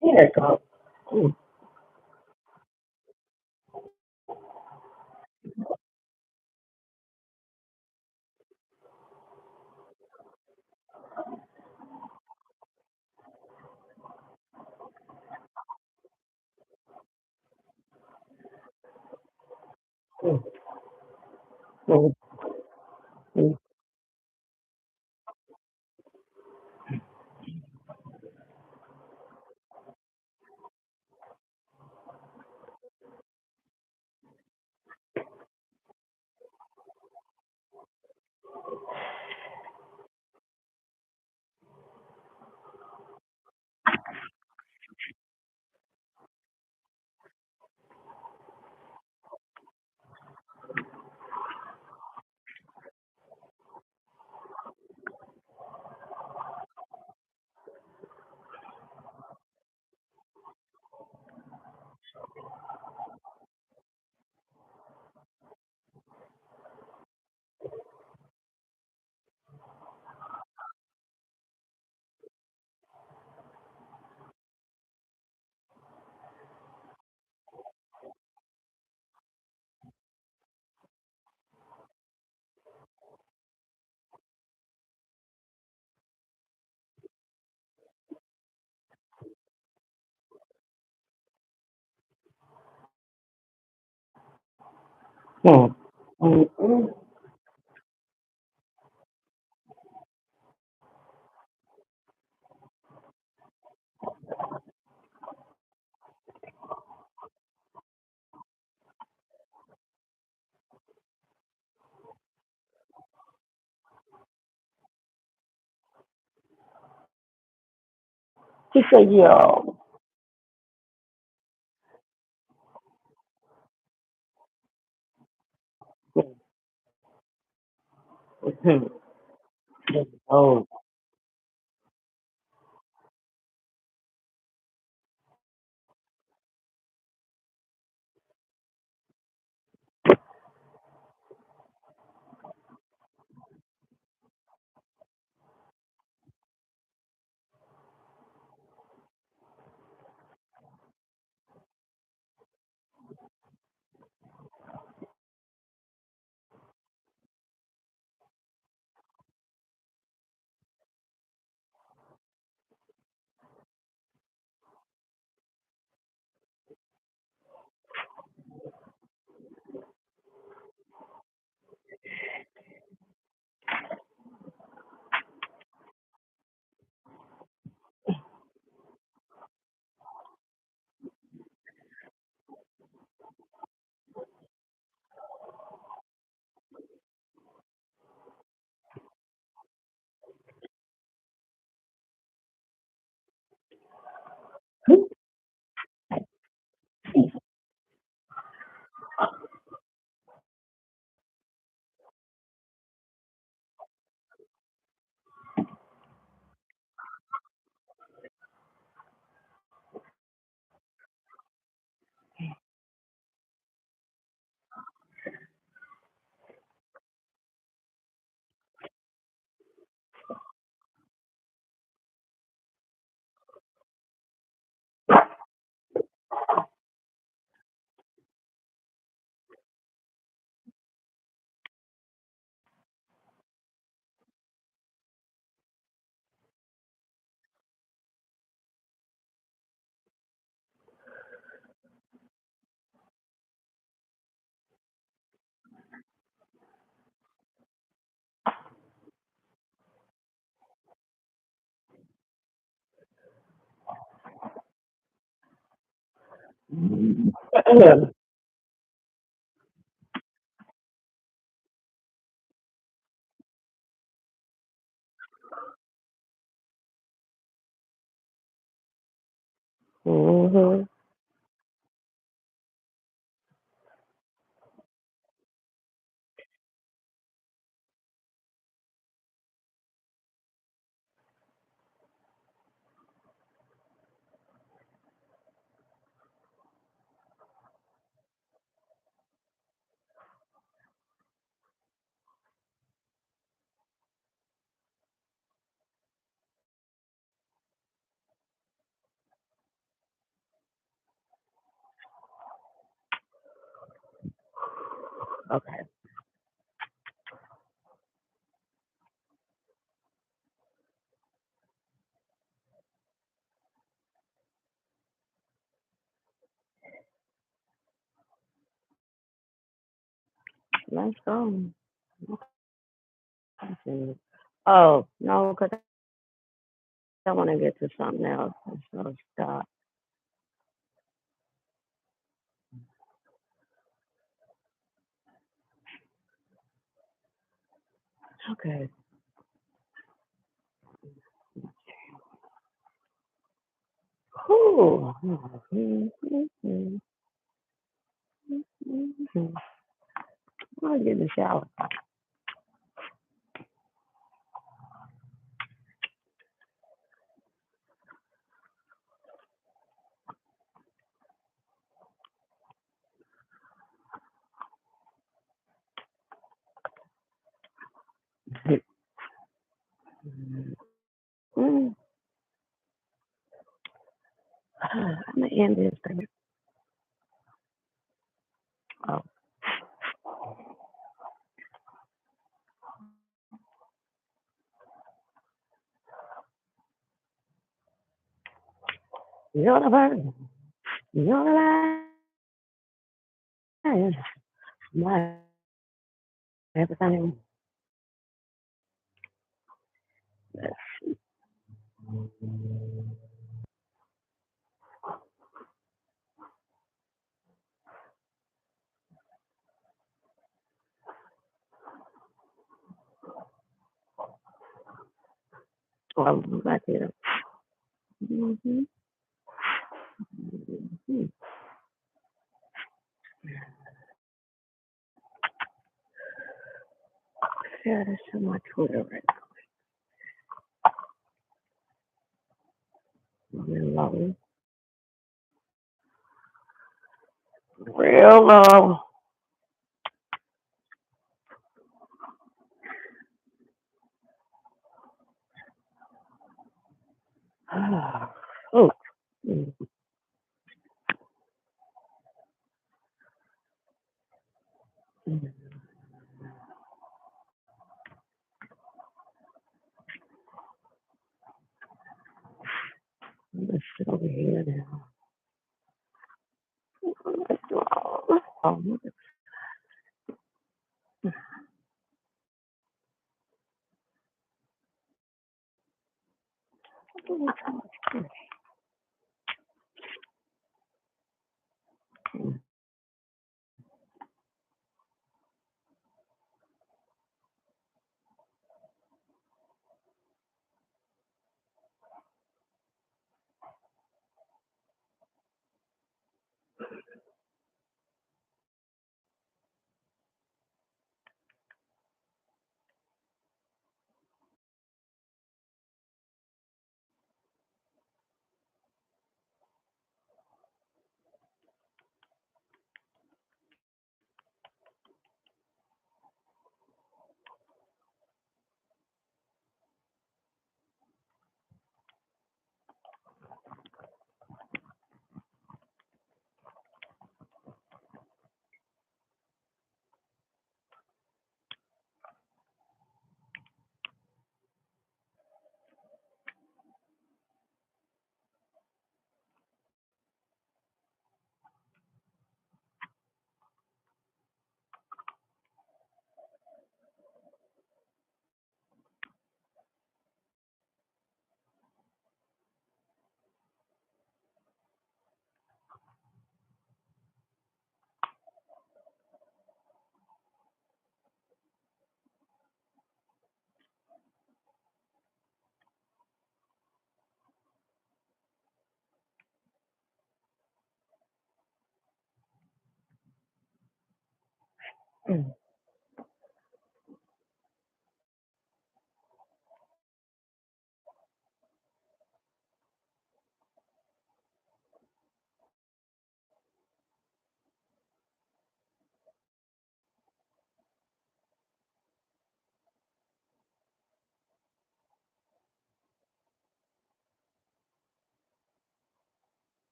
There it goes. She said, yo. Oh. Mm-hmm. Okay. Let's go. Okay. Oh, no, because I want to get to something else. So stop. Okay. Whew. I'll get in the shower. Mm. I'm going to end this thing. Oh, you're the bird. You're the lion. My everything. Oh, I'm back here. Mm-hmm. Mm-hmm. Share this to my Twitter right now. Real low. Real low. Oh. Mm. Mm. Let's sit over here now. Let's do all. Oh, look at that. Thank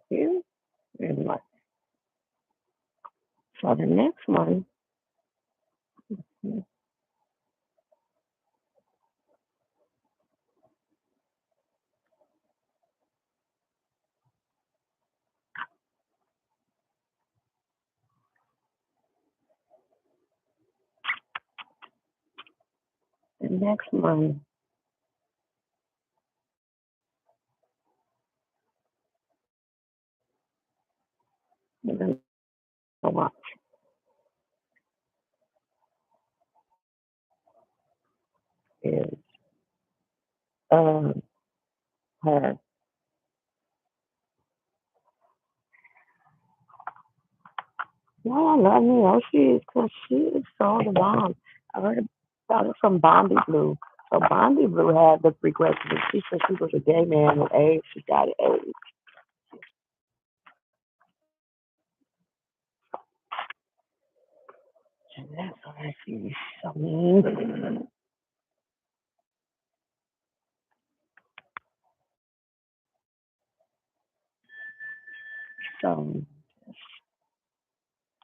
you very much. So the next one, the next one, we're gonna watch is her. Well, I love me. Oh, because she is so the bomb. I heard about it from Bondi Blue. So Bondi Blue had the regression. She said she was a gay man with AIDS. She got AIDS. And that's why she's so mean. So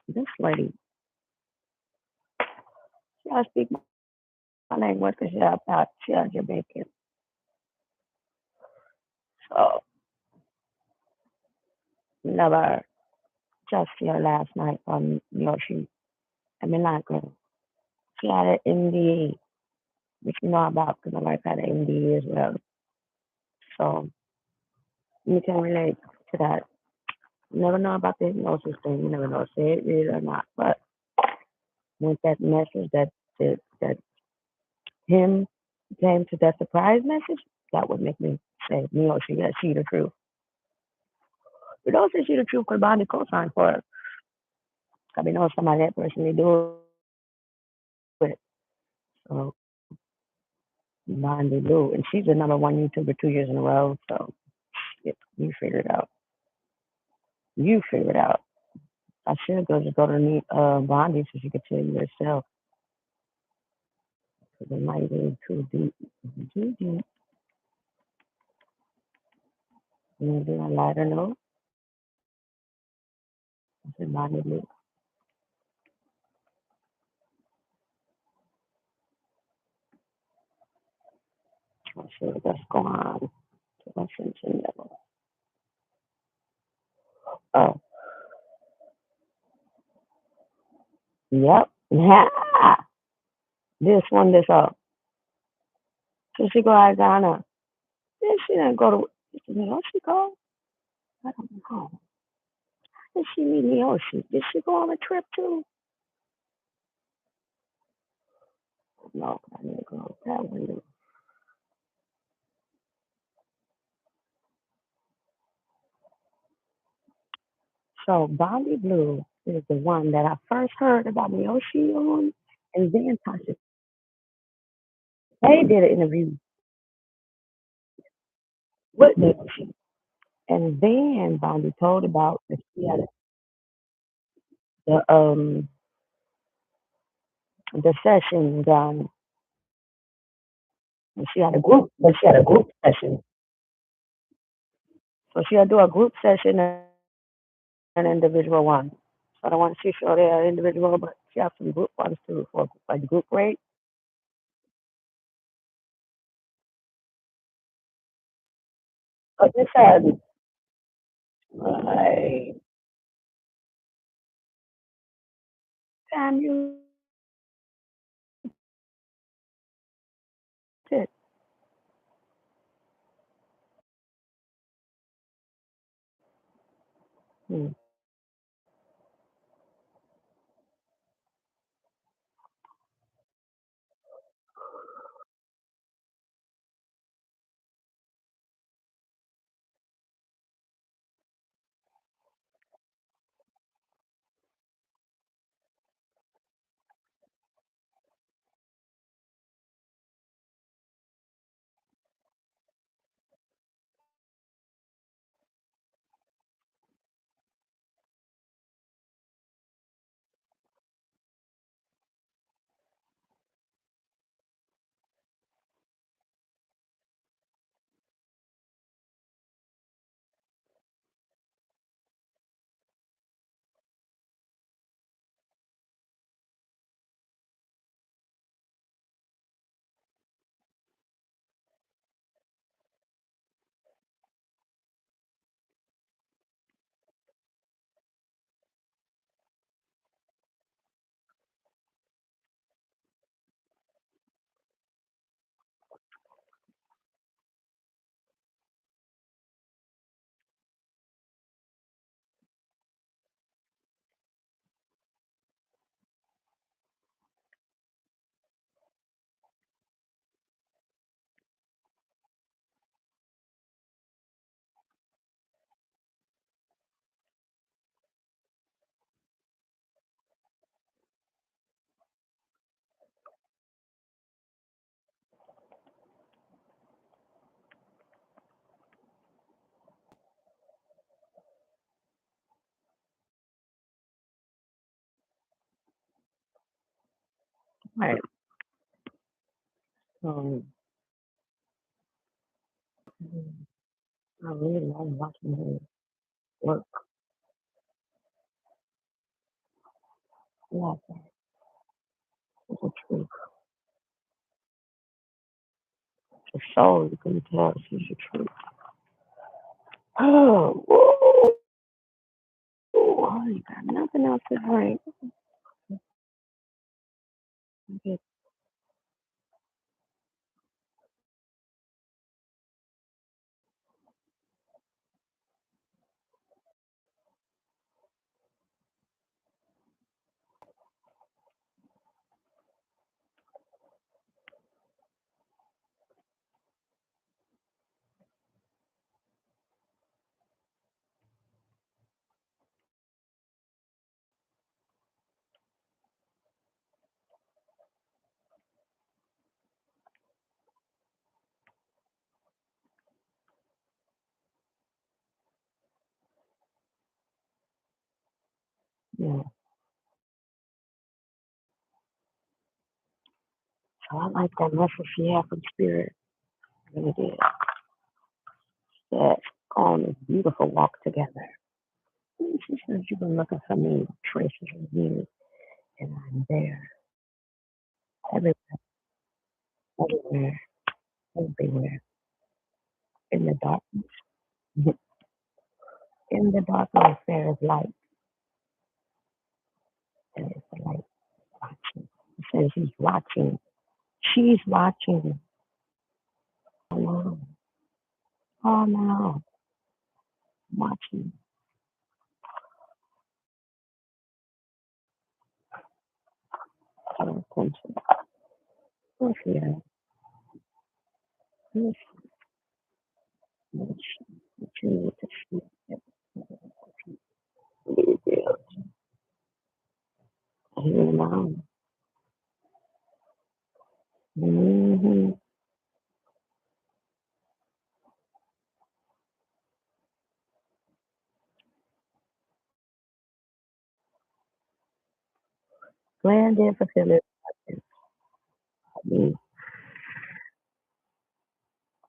this lady, she I speak my language because she has Jamaican. So never just see her last night on I mean like she had an MD, which you know about because my wife had an MD as well. So you can relate to that. You never know about the hypnosis thing. You never know if it is or not. But with that message that him came to that surprise message, that would make me say, yeah, she the truth. But don't say she the truth because Bonnie co-signed for her. I mean, know somebody that personally do it. So Bonnie do. And she's the number one YouTuber 2 years in a row. So you figure it out. You figure it out. I should go to meet Bondi so she could tell you herself. Because it might be too deep. Too deep. Maybe a lighter note. I said Bonnie Blue. Let's see what's going on. Oh, yep. This up. So she go out Ghana. Then she didn't go to, she go? I don't know. Did she meet Miyoshi? Did she go on a trip too? No, I didn't go. That one. So Bobby Blue is the one that I first heard about Miyoshi on, and then Tasha They did an interview with Miyoshi. And then Bondi told about that she had the session done. And she had a group, but she had a group session. So she had to do a group session and an individual one. So I don't want to see sure they are individual, but she has some group ones too for like group rate. But this had like time you sit. Hmm. Right. I really love watching her work. I love that. It's a truth. The soul, you can tell she's the truth. Oh, whoa. You got nothing else to drink. Just, yeah. So I like that message she had from Spirit. I really did. That on this beautiful walk together. And she says, you've been looking for me, traces of you, and I'm there. Everywhere, everywhere, everywhere. In the darkness. In the darkness, there is light. There is the light watching. He says he's watching. She's watching. Oh, no. Oh, no. Watching. Pay attention. Yes, yeah. Yes, yes. What you need to see. Yes. You know. Mm-hmm. Grand did fulfill it. I mean,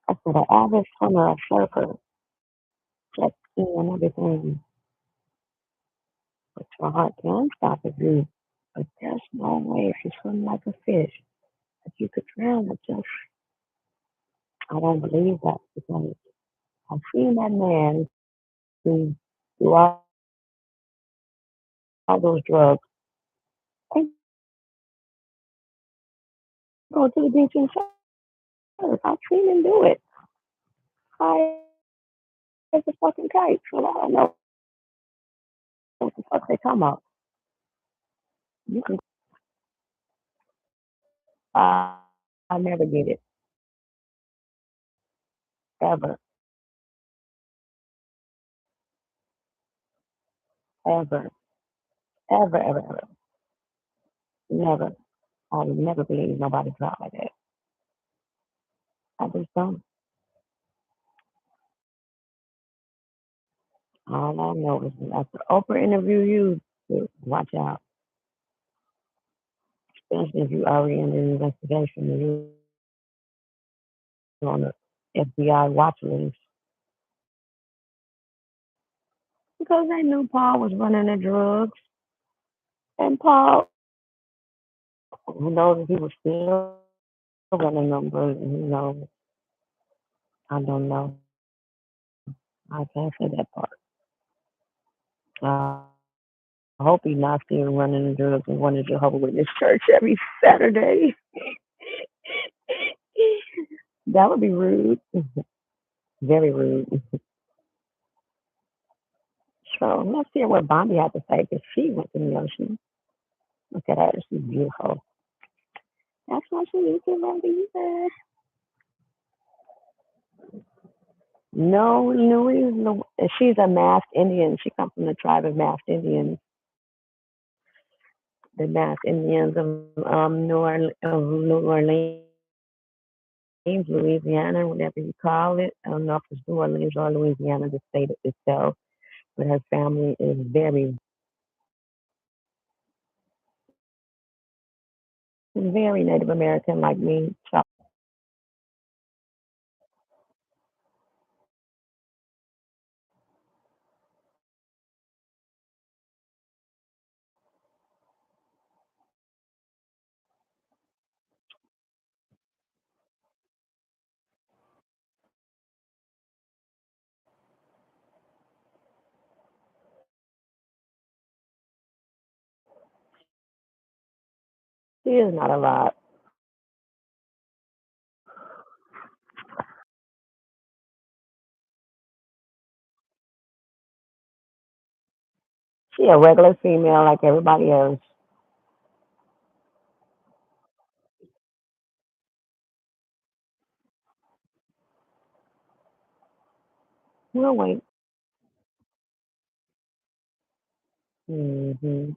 I said, the average swimmer, a surfer, jet ski and everything, but your heart can stop if you. But there's no way if you swim like a fish that you could drown with just. I don't believe that because I've seen that man who do all those drugs and go to the beach and surf. I've seen him do it. High as a fucking kite. So I don't know what the fuck they talking about. You can. I never did it ever, ever, ever, ever, ever. Never. I would never believe nobody dropped like that. I just don't. All I know is that after Oprah interview you, watch out. Especially if you already in an investigation and you're on the FBI watch list. Because they knew Paul was running the drugs. And Paul, who knows if he was still running them drugs, and who knows? I don't know. I can't say that part. I hope he's not still running the drugs and going to Jehovah's Witness church every Saturday. That would be rude. Very rude. So let's hear what Bondi had to say because she went to the ocean. Look at her. She's beautiful. That's why she needs to run either. No, Louis, she's a masked Indian. She comes from the tribe of masked Indians. The masked Indians of New Orleans, Louisiana, whatever you call it. I don't know if it's New Orleans or Louisiana, the state itself. But her family is very very Native American like me. So she is not a lot. She a regular female like everybody else. We'll wait. Hmm.